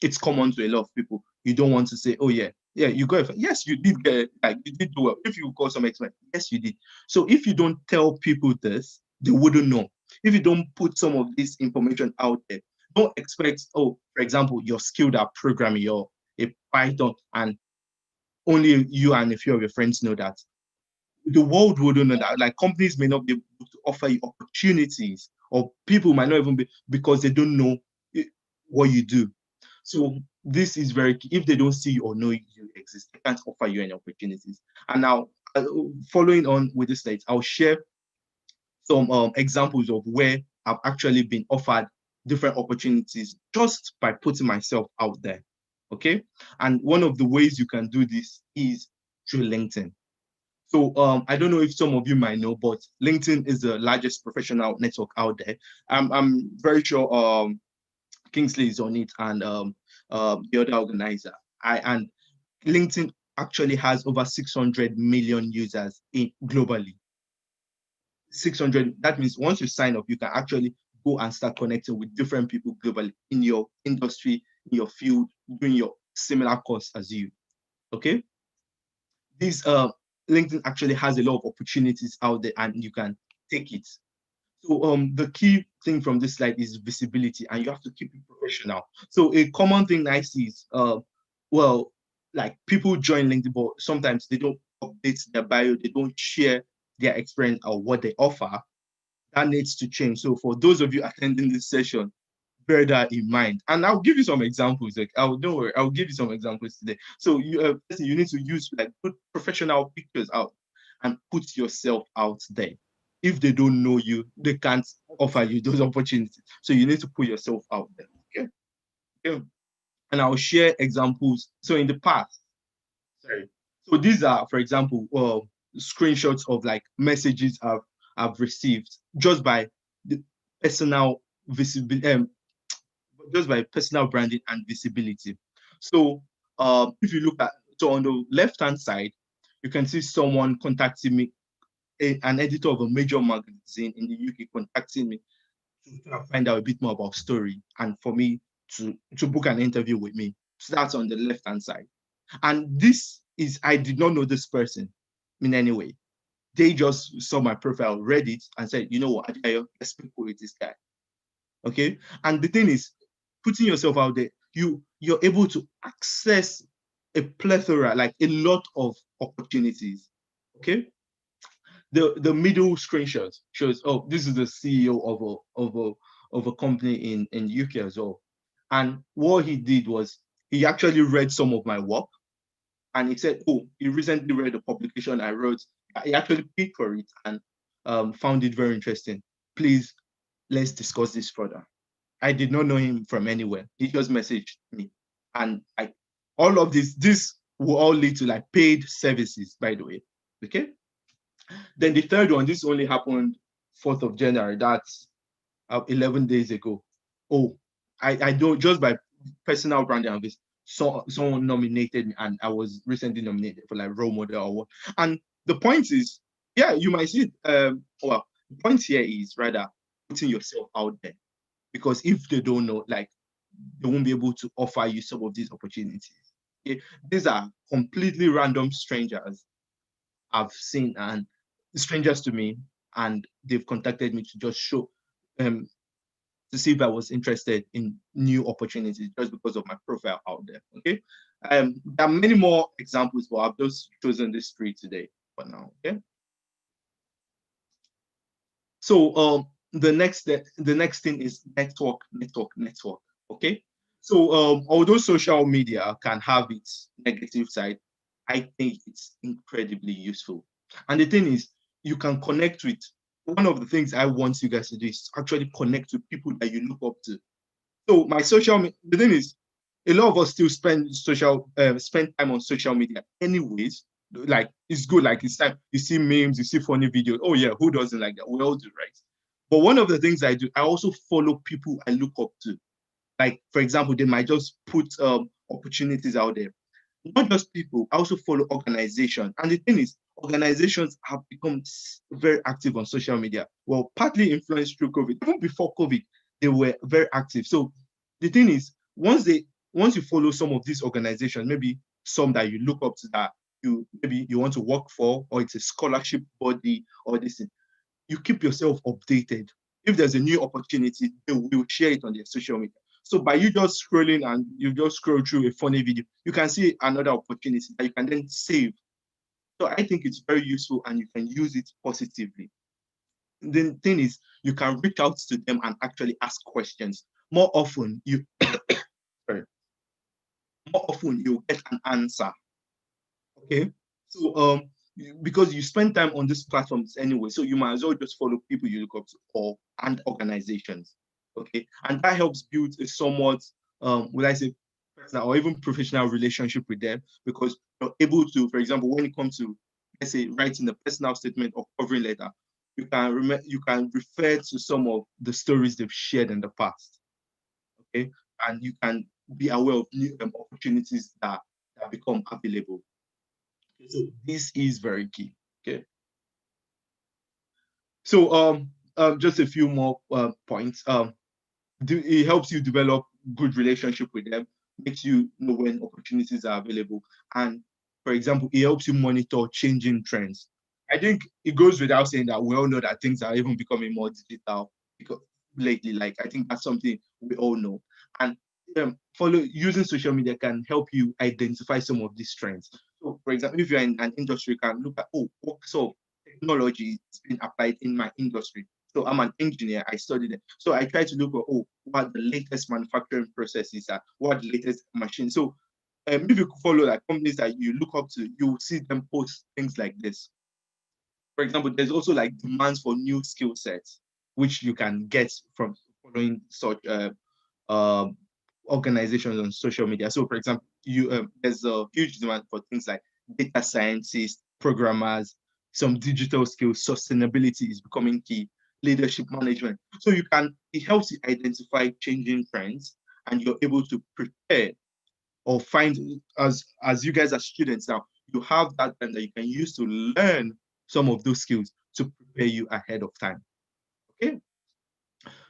it's common to a lot of people. You don't want to say, oh yeah, Yeah, you got it. Yes, you did get it. Like you did do well. If you got some experience, yes, you did. So if you don't tell people this, they wouldn't know. If you don't put some of this information out there, don't expect, oh, for example, you're skilled at programming, you're a Python, and only you and a few of your friends know that. The world wouldn't know that. Like companies may not be able to offer you opportunities, or people might not even be, because they don't know what you do. So this is very key. If they don't see you or know you exist, they can't offer you any opportunities. And now, following on with this slide, I'll share some examples of where I've actually been offered different opportunities just by putting myself out there. Okay. And one of the ways you can do this is through LinkedIn. So I don't know if some of you might know, but LinkedIn is the largest professional network out there. I'm very sure Kingsley is on it, and the other organizer. And LinkedIn actually has over 600 million users globally. 600. That means once you sign up, you can actually go and start connecting with different people globally in your industry, in your field, doing your similar course as you. Okay. This LinkedIn actually has a lot of opportunities out there, and you can take it. So the key thing from this slide is visibility, and you have to keep it professional. So a common thing I see is, well, like people join LinkedIn, but sometimes they don't update their bio, they don't share their experience or what they offer. That needs to change. So for those of you attending this session, bear that in mind. And I'll give you some examples. Like, don't worry, I'll give you some examples today. So you need to use like put professional pictures out and put yourself out there. If they don't know you, they can't offer you those opportunities. So you need to put yourself out there. Okay. Okay. And I'll share examples. So in the past, sorry. So these are, for example, screenshots of like messages I've received just by the personal visibility, just by personal branding and visibility. So if you look at, so on the left-hand side, you can see someone contacting me, an editor of a major magazine in the UK contacting me to find out a bit more about story and for me to book an interview with me. So that's on the left-hand side. And this is, I did not know this person in any way. They just saw my profile, read it, and said, you know what, Adeayo, let's speak with this guy. Okay. And the thing is, putting yourself out there, you're able to access a plethora, like a lot of opportunities. Okay. The middle screenshot shows, oh, this is the CEO of a company in UK as well. And what he did was he actually read some of my work, and he said, oh, he recently read a publication I wrote. He actually paid for it and found it very interesting. Please, let's discuss this further. I did not know him from anywhere. He just messaged me. And all of this will all lead to like paid services, by the way. Okay. Then the third one, this only happened 4th of January. That's 11 days ago. Oh, I don't, just by personal branding of this, someone nominated me, and I was recently nominated for like role model or what. And the point is, yeah, you might see it. Well, the point here is rather putting yourself out there, because if they don't know, like, they won't be able to offer you some of these opportunities. Okay? These are completely random strangers I've seen, and strangers to me, and they've contacted me to just show to see if I was interested in new opportunities just because of my profile out there. Okay. There are many more examples, but I've just chosen this three today for now. Okay. So the next thing is network. Okay. So although social media can have its negative side, I think it's incredibly useful. And the thing is, you can connect with, one of the things I want you guys to do is actually connect with people that you look up to. So the thing is, a lot of us still spend time on social media anyways. Like, it's good, like it's time you see memes, you see funny videos. Oh yeah, who doesn't like that? We all do, right? But one of the things I do, I also follow people I look up to. Like, for example, they might just put opportunities out there. Not just people, I also follow organizations. And the thing is, organizations have become very active on social media. Well, partly influenced through COVID. Even before COVID, they were very active. So the thing is, once you follow some of these organizations, maybe some that you look up to that maybe you want to work for, or it's a scholarship body or this thing. You keep yourself updated. If there's a new opportunity, they will share it on their social media. So by you just scrolling and you just scroll through a funny video, you can see another opportunity that you can then save. So I think it's very useful and you can use it positively. The thing is, you can reach out to them and actually ask questions. More often, sorry, more often you'll get an answer. Okay. So because you spend time on these platforms anyway, so you might as well just follow people you look up to and organizations. Okay. And that helps build a somewhat would I say personal or even professional relationship with them, because you're able to, for example, when it comes to, let's say, writing a personal statement or covering letter, you can refer to some of the stories they've shared in the past. Okay. And you can be aware of new opportunities that become available. So this is very key. Okay. So just a few more points. It helps you develop good relationship with them, makes you know when opportunities are available, and for example, it helps you monitor changing trends. I think it goes without saying that we all know that things are even becoming more digital because lately. Like I think that's something we all know, and follow using social media can help you identify some of these trends. So, for example, if you're in an industry, you can look at what sort of technology is being applied in my industry. So I'm an engineer, I studied it. So I try to look at what the latest manufacturing processes are, what the latest machines. So if you follow like companies that you look up to, you will see them post things like this. For example, there's also like demands for new skill sets, which you can get from following such uh, organizations on social media. So, for example, there's a huge demand for things like data scientists, programmers, some digital skills. Sustainability is becoming key. Leadership management. So it helps you identify changing trends, and you're able to prepare or find as you guys are students now, you have that time that you can use to learn some of those skills to prepare you ahead of time. Okay.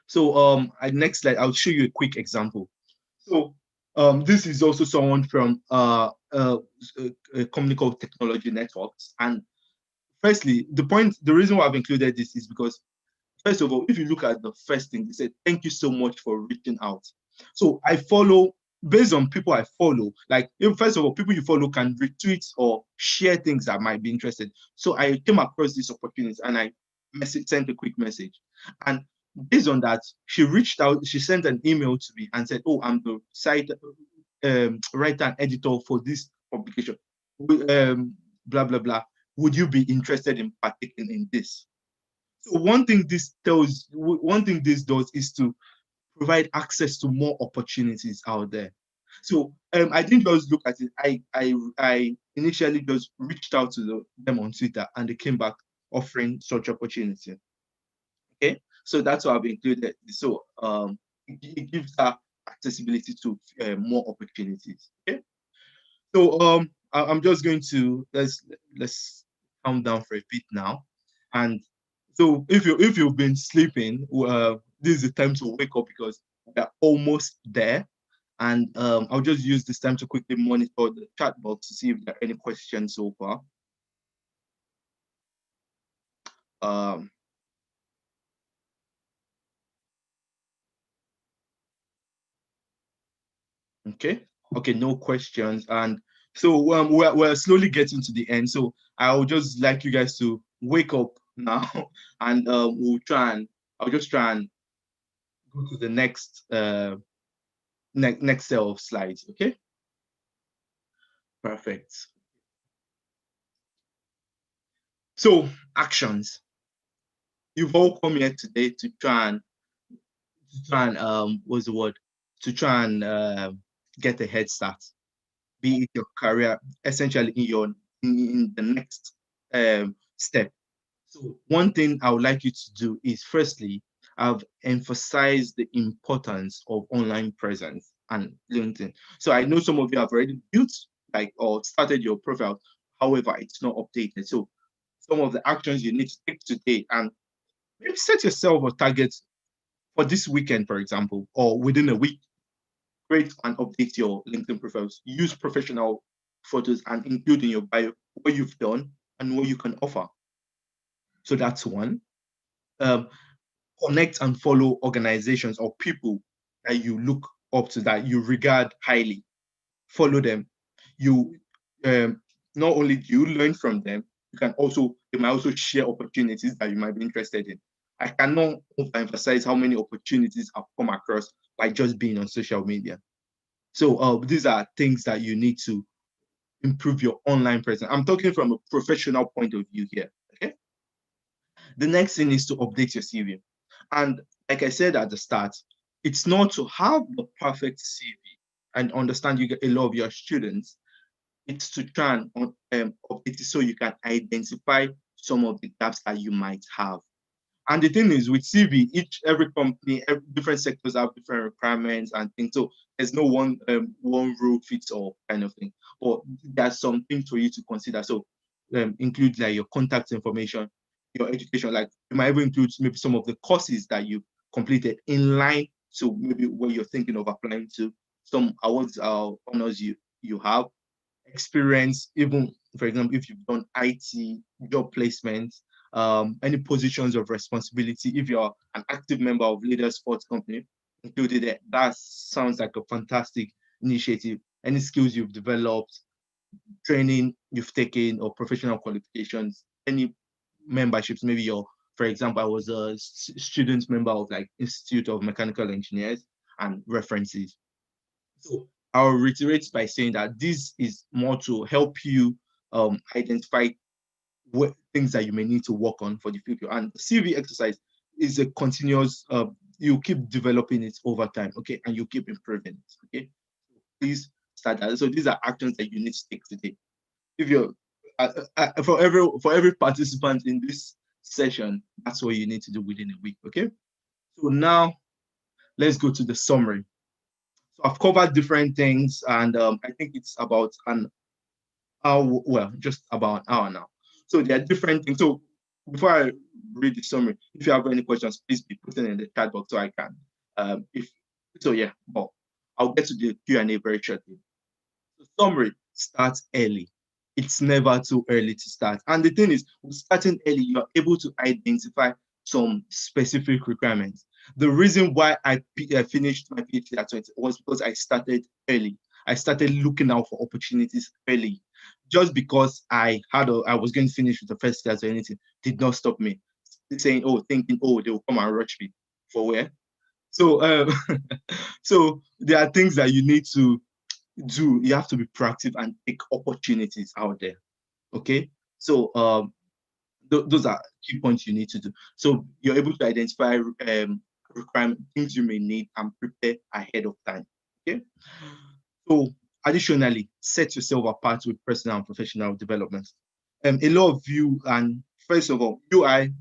So next slide, I'll show you a quick example. So this is also someone from a company called Technology Networks. And firstly, the reason why I've included this is because, first of all, if you look at the first thing, they said, thank you so much for reaching out. So I follow, based on people I follow, like, first of all, people you follow can retweet or share things that might be interested. So I came across this opportunity and I sent a quick message. And based on that, she reached out, she sent an email to me and said, oh, I'm the site writer and editor for this publication, blah, blah, blah. Would you be interested in partaking in this? So one thing this does is to provide access to more opportunities out there. So I didn't just look at it. I initially just reached out to them on Twitter, and they came back offering such opportunity. Okay, so that's why I've included. So it gives that accessibility to more opportunities. Okay, so I'm just going to let's calm down for a bit now, and so if you've been sleeping, this is the time to wake up because we're almost there. And I'll just use this time to quickly monitor the chat box to see if there are any questions so far. Um, okay, no questions. And so we're slowly getting to the end. So I would just like you guys to wake up now, and I'll just try and go to the next next set of slides. Okay, perfect. So actions. You've all come here today to try and what's the word? To try and get a head start, be it your career, essentially in the next step. So one thing I would like you to do is, firstly, I've emphasized the importance of online presence and LinkedIn. So I know some of you have already built or started your profile. However, it's not updated. So some of the actions you need to take today, and maybe set yourself a target for this weekend, for example, or within a week. Create and update your LinkedIn profiles. Use professional photos and include in your bio what you've done and what you can offer. So that's one. Um, Connect and follow organizations or people that you look up to, that you regard highly. Follow them. You not only do you learn from them, they might also share opportunities that you might be interested in. I cannot overemphasize how many opportunities I've come across by just being on social media. So these are things that you need to improve your online presence. I'm talking from a professional point of view here. Okay. The next thing is to update your CV. And like I said at the start, it's not to have the perfect CV and understand you get a lot of your students. It's to try and update it so you can identify some of the gaps that you might have. And the thing is, with CV, every company, different sectors have different requirements and things. So there's no one rule fits all kind of thing. But there's some things for you to consider. So include like your contact information, your education. Like you might even include maybe some of the courses that you completed in line to maybe what you're thinking of applying to. Some awards, honors you have, experience, even for example, if you've done IT, job placement, any positions of responsibility, if you're an active member of Leaders Sports Company, included it. That sounds like a fantastic initiative. Any skills you've developed, training you've taken, or professional qualifications, any memberships, maybe for example, I was a student member of like Institute of Mechanical Engineers, and references. So I'll reiterate by saying that this is more to help you identify things that you may need to work on for the future. And the CV exercise is a continuous, you keep developing it over time, okay? And you keep improving it, okay? Please start that. So these are actions that you need to take today. If you're, for every participant in this session, that's what you need to do within a week, okay? So now let's go to the summary. So I've covered different things, and I think it's about an hour, well, just about an hour now. So there are different things. So before I read the summary, if you have any questions, please be putting in the chat box so I can. Yeah, but I'll get to the Q&A very shortly. So summary, starts early. It's never too early to start. And the thing is, starting early, you're able to identify some specific requirements. The reason why I finished my PhD at 20 was because I started early. I started looking out for opportunities early. Just because I was going to finish with the first class or anything did not stop me saying, thinking, they will come and rush me for where. So, so there are things that you need to do. You have to be proactive and take opportunities out there. Okay. So, those are key points you need to do. So you're able to identify requirements, things you may need, and prepare ahead of time. Okay. So additionally, set yourself apart with personal and professional development. A lot of you, and first of all, UI,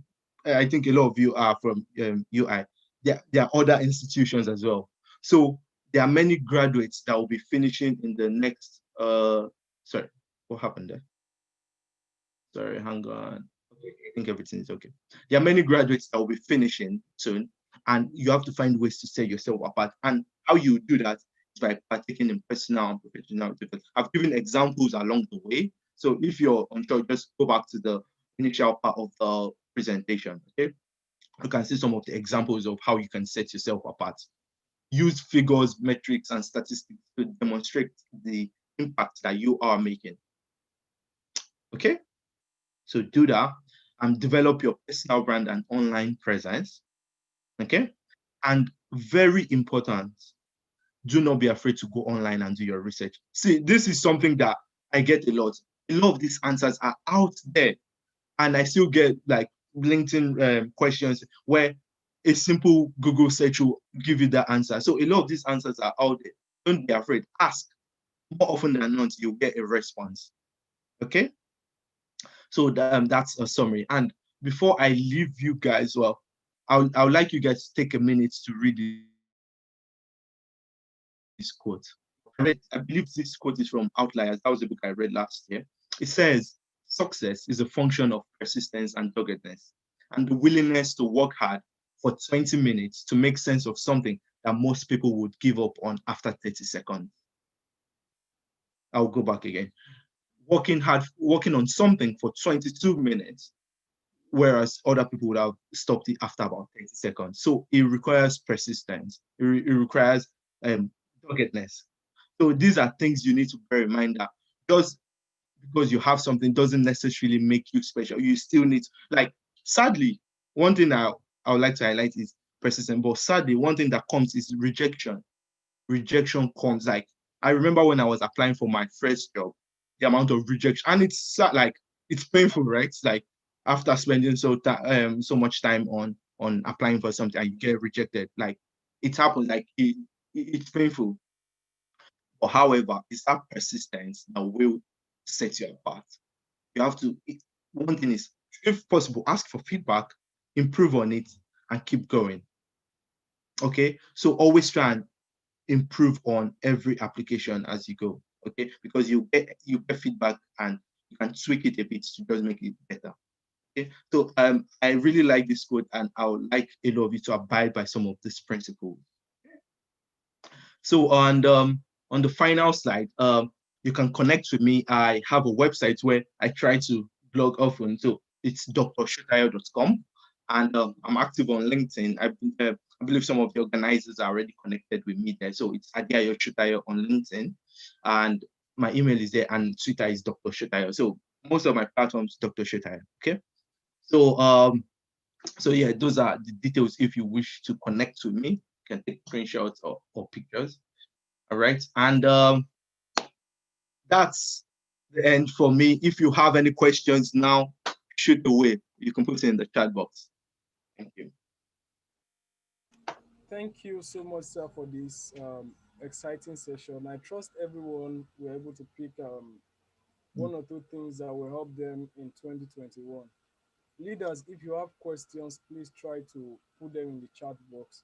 I think a lot of you are from UI. There are other institutions as well. So there are many graduates that will be finishing in the next, sorry, what happened there? Sorry, hang on. Okay, I think everything is okay. There are many graduates that will be finishing soon, and you have to find ways to set yourself apart. And how you do that is by partaking in personal and professional development. I've given examples along the way. So if you're unsure, just go back to the initial part of the presentation, okay? You can see some of the examples of how you can set yourself apart. Use figures, metrics, and statistics to demonstrate the impact that you are making. Okay? So do that and develop your personal brand and online presence. Okay? And very important, do not be afraid to go online and do your research. See, this is something that I get a lot. A lot of these answers are out there, and I still get like LinkedIn questions where a simple Google search will give you that answer. So a lot of these answers are out there. Don't be afraid. Ask. More often than not, you'll get a response. Okay? So that's a summary. And before I leave you guys, well, I would like you guys to take a minute to read this quote. I believe this quote is from Outliers. That was a book I read last year. It says, success is a function of persistence and doggedness, and the willingness to work hard for 20 minutes to make sense of something that most people would give up on after 30 seconds. I'll go back again. Working hard, working on something for 22 minutes, whereas other people would have stopped it after about 30 seconds. So it requires persistence. It requires doggedness. So these are things you need to bear in mind, that just because you have something doesn't necessarily make you special. You still need, like, sadly, one thing I would like to highlight is persistence. But sadly, one thing that comes is rejection. Rejection comes. Like, I remember when I was applying for my first job, the amount of rejection, and it's like, it's painful, right? It's like, after spending so much time on applying for something and you get rejected, like, it happens. Like, it's painful. But however, it's that persistence that will set you apart. You have to, one thing is, if possible, ask for feedback, improve on it, and keep going. Okay, so always try and improve on every application as you go. Okay, because you get feedback and you can tweak it a bit to just make it better. Okay, so I really like this code, and I would like a lot of you to abide by some of these principles. So on the final slide, you can connect with me. I have a website where I try to blog often. So it's drshotayo.com, and I'm active on LinkedIn. I believe some of the organizers are already connected with me there. So it's ADEAYO SOTAYO on LinkedIn, and my email is there, and Twitter is Dr. Shotayo. So most of my platforms, Dr. Shotayo. Okay. So so yeah, those are the details. If you wish to connect with me, you can take screenshots or pictures. All right. And that's the end for me. If you have any questions now, shoot away. You can put it in the chat box. Thank you. Thank you so much, sir, for this exciting session. I trust everyone were able to pick one or two things that will help them in 2021. Leaders, if you have questions, please try to put them in the chat box.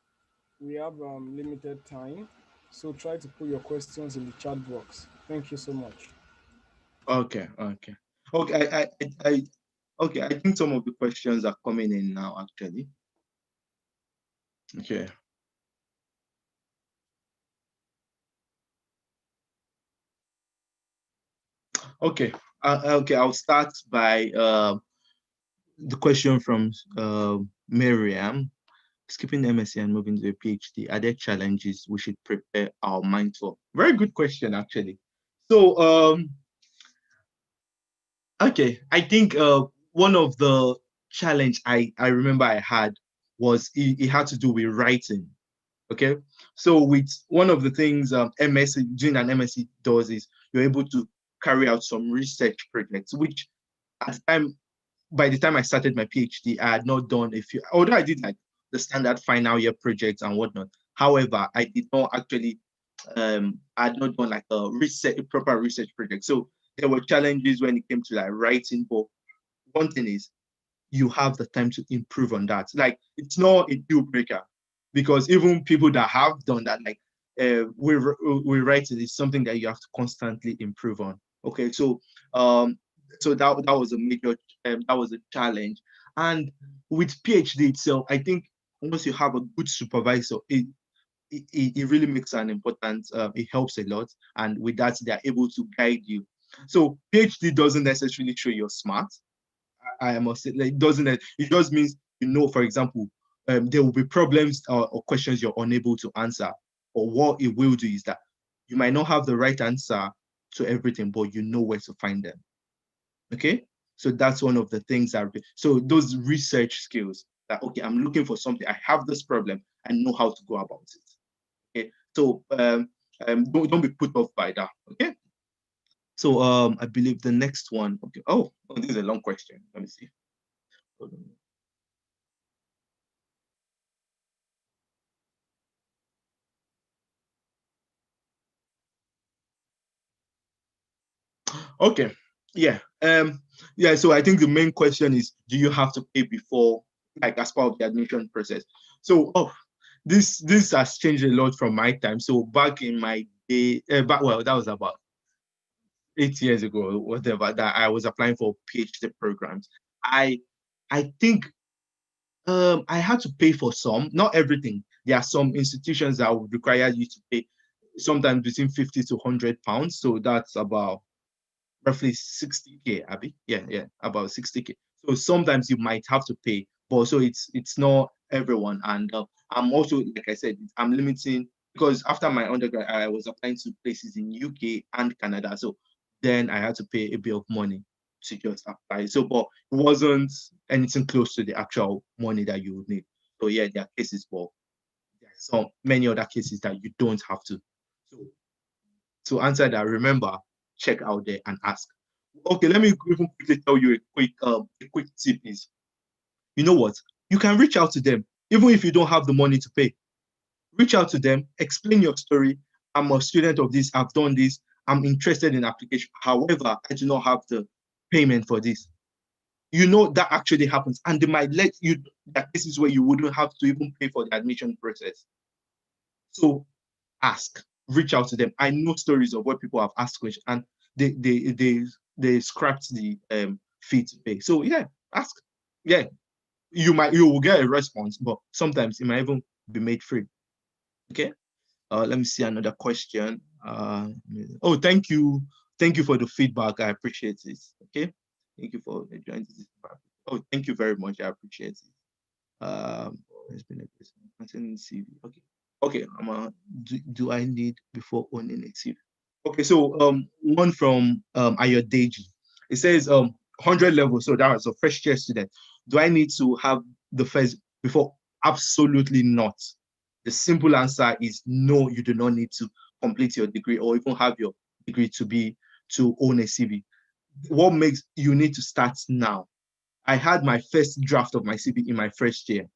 We have limited time, so try to put your questions in the chat box. Thank you so much. Okay. Okay. Okay. Okay. I think some of the questions are coming in now, actually. Okay. Okay. Okay. I'll start by the question from Miriam. Skipping MSc and moving to a PhD, are there challenges we should prepare our mind for? Very good question, actually. So, okay, I think one of the challenge I remember I had was it had to do with writing. Okay, so with one of the things MSc doing an MSc does is you're able to carry out some research projects, which at the time by the time I started my PhD, I had not done a few, although I did like the standard final year projects and whatnot. However, I did not actually, I had not done like a proper research project. So there were challenges when it came to like writing. But one thing is, you have the time to improve on that. Like, it's not a deal breaker, because even people that have done that, like we writing is something that you have to constantly improve on. Okay, um, so that was a major that was a challenge. And with PhD itself, I think once you have a good supervisor, it really makes an important. It helps a lot, and with that, they are able to guide you. So PhD doesn't necessarily show you're smart. I must say, like, it doesn't. It just means, for example, there will be problems or questions you're unable to answer. Or what it will do is that you might not have the right answer to everything, but you know where to find them. Okay, so that's one of the things that. So those research skills, that okay, I'm looking for something. I have this problem. I know how to go about it. Okay, so don't be put off by that. Okay. So I believe the next one. Okay. Oh, this is a long question. Let me see. Hold on. Okay. Yeah. Yeah. So I think the main question is, do you have to pay before, like, as part of the admission process? So, this has changed a lot from my time. So back in my day, well, that was about 8 years ago, or whatever, that I was applying for PhD programs. I I think I had to pay for some, not everything. There are some institutions that would require you to pay. sometimes between 50 to 100 pounds. So that's about roughly 60K, Abby. Yeah, yeah, about 60K. So sometimes you might have to pay, but also it's not everyone. And I'm also, like I said, I'm limiting because after my undergrad, I was applying to places in UK and Canada. So then I had to pay a bit of money to just apply. So, but it wasn't anything close to the actual money that you would need. So yeah, there are cases, but there are some many other cases that you don't have to. So to answer that, remember, check out there and ask. Okay, let me even quickly tell you a quick tip is, you know what? You can reach out to them, even if you don't have the money to pay. Reach out to them, explain your story. I'm a student of this, I've done this, I'm interested in application. However, I do not have the payment for this. You know that actually happens, and they might let you. That this is where you wouldn't have to even pay for the admission process. So ask, reach out to them. I know stories of where people have asked questions and they scrapped the fee to pay. So yeah, ask. Yeah, you will get a response, but sometimes it might even be made free. Okay. Let me see another question. Oh, thank you for the feedback. I appreciate it. Okay, thank you for joining this. Oh, thank you very much. I appreciate it. It's been a question. CV. Okay. Okay. Do I need before owning a CV? Okay, so one from Ayodeji. It says 100 level, so that was a first year student. Do I need to have the first before? Absolutely not. The simple answer is no, you do not need to complete your degree or even have your degree to own a CV. What makes you need to start now? I had my first draft of my CV in my first year.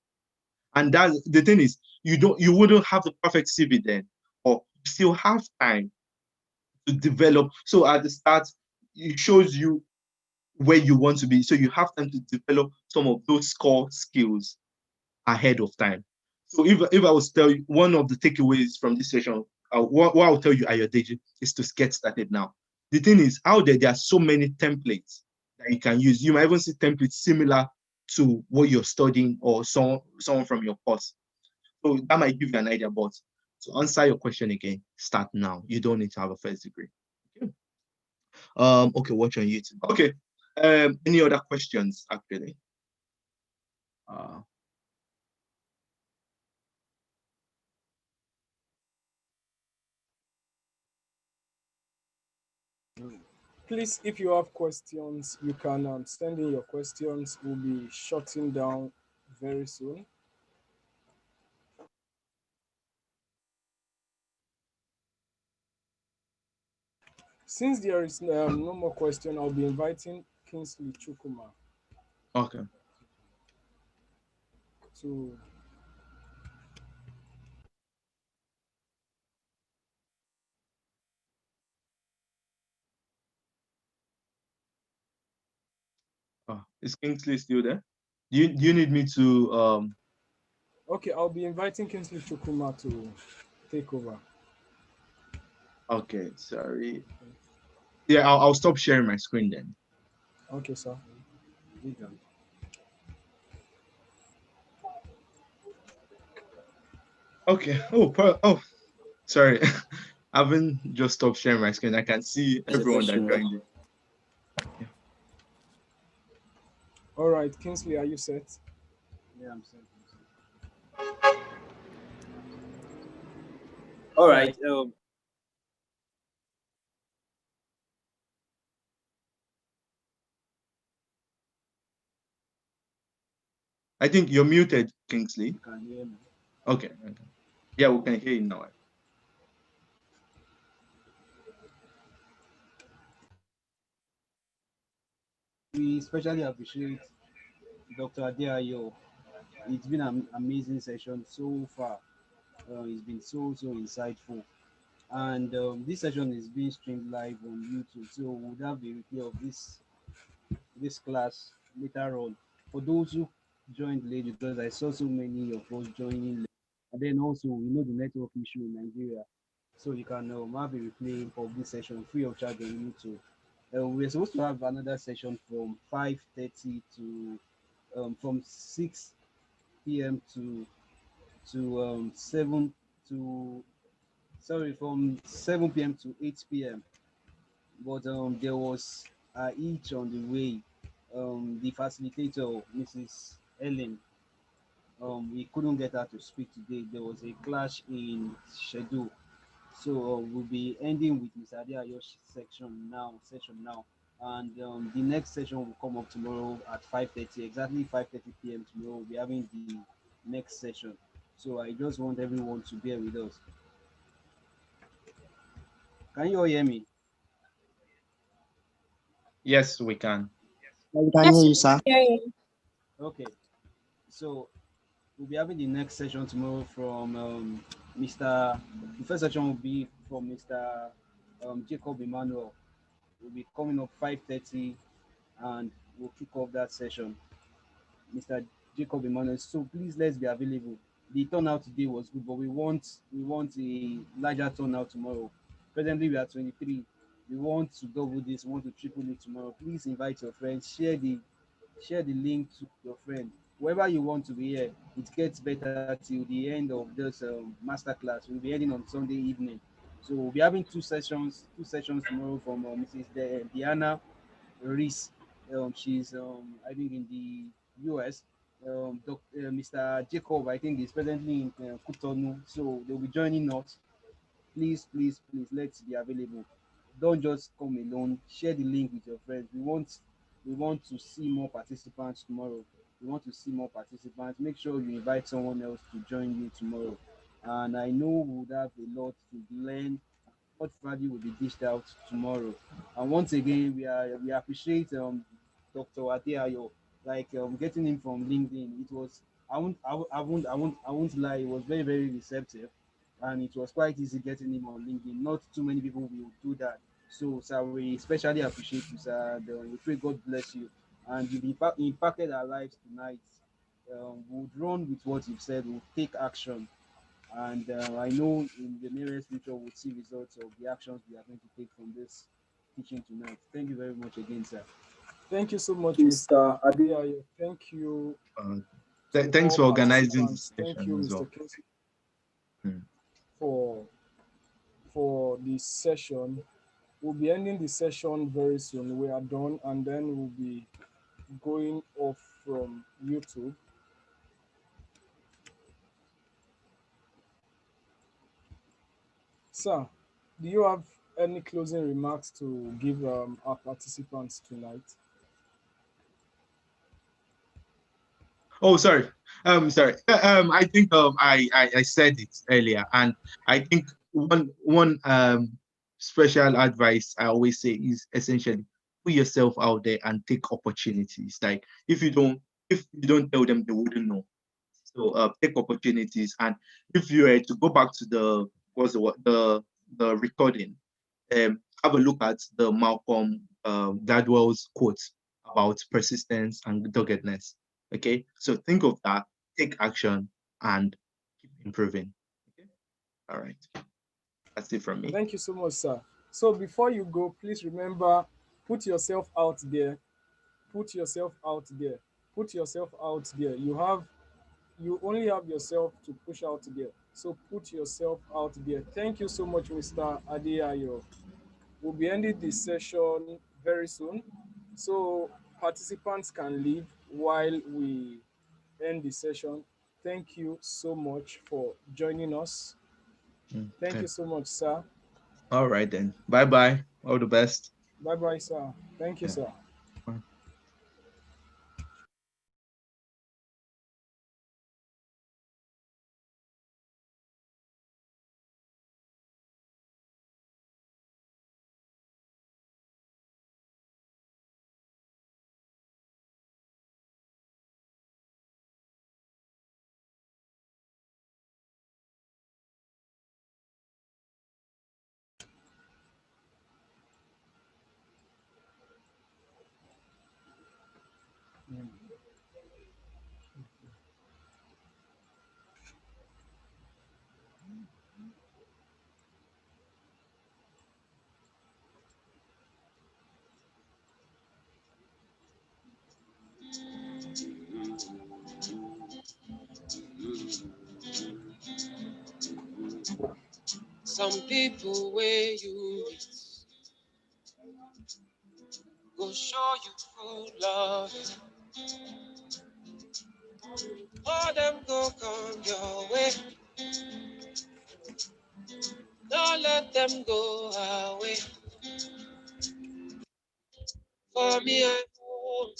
And that's the thing is you wouldn't have the perfect CV then, or still have time to develop. So at the start, it shows you where you want to be. So you have time to develop some of those core skills ahead of time. So if I was to tell you one of the takeaways from this session, what I'll tell you at your day is to get started now. The thing is, out there are so many templates that you can use. You might even see templates similar to what you're studying or someone from your course. So that might give you an idea. But to answer your question again, start now. You don't need to have a first degree. Okay. Okay, watch on YouTube. Okay. Any other questions actually? Uh, Please, if you have questions, you can send in your questions. We'll be shutting down very soon. Since there is no more question, I'll be inviting Kingsley Chukuma okay. to. Is Kingsley still there? Do you need me to Okay, I'll be inviting Kingsley Chukuma to take over. okay, sorry. Yeah, I'll stop sharing my screen then. Okay, sir. Okay. Oh, sorry. I haven't just stopped sharing my screen. I can see There's a everyone that question, right? joined it. Yeah. All right, Kingsley, are you set? Yeah, I'm saying. All right. I think you're muted, Kingsley. You can hear me. Okay. Okay. Yeah, we can hear you now. We especially appreciate Dr. ADEAYO. It's been an amazing session so far. It's been so insightful. And this session is being streamed live on YouTube. So we'll have the replay of this class later on. For those who joined late, because I saw so many of us joining late. And then also, we know the network issue in Nigeria. So you can have a replay of this session free of charge on YouTube. We're supposed to have another session from 5:30 to from 6 p.m. to 7 to sorry, from 7 p.m. to 8 p.m. But there was a hitch on the way. The facilitator, Mrs. Ellen, we couldn't get her to speak today. There was a clash in schedule. So we'll be ending with Mr. Adeayo's session now, and the next session will come up tomorrow at 5:30, exactly 5:30 p.m. Tomorrow we'll be having the next session. So I just want everyone to bear with us. Can you all hear me? Yes, we can. We can hear Yes, you, we sir. can hear you. Okay. So we'll be having the next session tomorrow from Mr. The first session will be from Mr. Jacob Emmanuel. Will be coming up 5:30, and we'll kick off that session. Mr. Jacob Emmanuel. So please let's be available. The turnout today was good, but we want a larger turnout tomorrow. Presently we are 23. We want to double this, we want to triple it tomorrow. Please invite your friends, share the link to your friend. Whoever you want to be here, it gets better till the end of this master class. We'll be ending on Sunday evening. So we'll be having two sessions tomorrow from Mrs. Diana Reese. She's I think in the US. Mr. Jacob, I think, is presently in Cotonou, so they'll be joining us. Please, please, please, let's be available. Don't just come alone. Share the link with your friends. We want to see more participants tomorrow. We want to see more participants. Make sure you invite someone else to join you tomorrow. And I know we would have a lot to learn. What value will be dished out tomorrow. And once again, we appreciate Dr. Adeayo, like getting him from LinkedIn. It was I won't lie, it was very very receptive, and it was quite easy getting him on LinkedIn. Not too many people will do that. So, sir, we especially appreciate you, sir. And, we pray God bless you, and you've impacted our lives tonight. We'll run with what you've said. We'll take action, and I know in the nearest future we'll see results of the actions we are going to take from this teaching tonight. Thank you very much again, sir. Thank you so much, Mr. Adeayo. Thank you Uh, to Thanks all for organizing this participants. Thank you, session as Mr. well. Casey, Hmm. for this session. We'll be ending the session very soon. We are done, and then we'll be going off from YouTube. Sir, do you have any closing remarks to give our participants tonight? Oh, sorry. Sorry. I think I said it earlier, and I think one special advice I always say is essentially put yourself out there and take opportunities. Like if you don't tell them, they wouldn't know. So take opportunities, and if you were to go back to the recording, have a look at the Malcolm Gladwell's quote about persistence and doggedness. Okay, so think of that, take action, and keep improving. Okay, all right, that's it from me. Thank you so much, sir. So before you go, please remember, put yourself out there. Put yourself out there. Put yourself out there. You only have yourself to push out there. So put yourself out there. Thank you so much, Mr. Adeayo. We'll be ending this session very soon. So participants can leave while we end the session. Thank you so much for joining us. Thank Okay, you so much, sir. all right then. Bye bye. All the best. Bye bye, sir. Thank you, Yeah. sir. Bye. Some people where you meet go show you true love. All them go come your way. Don't let them go away. For me, I hold.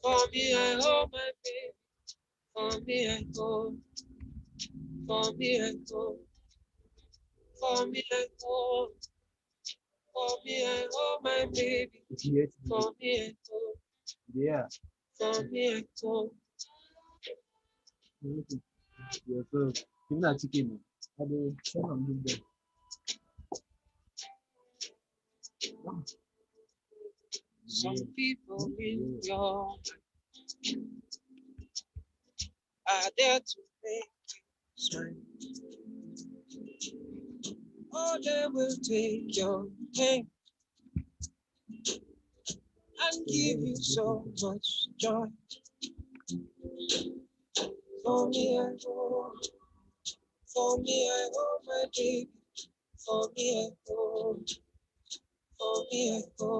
For me, I hold my baby. For me, I hold. For me, I hold. For me, I hold. For me, I hold my baby. For me, I hold. Yeah. For me, I hold. Yeah, so, not chicken. I do some people in your are there to make you smile. Or they will take your pain and give you so much joy. For me, I hold. For me, I hold my baby. For me, I hold. For me, I hold.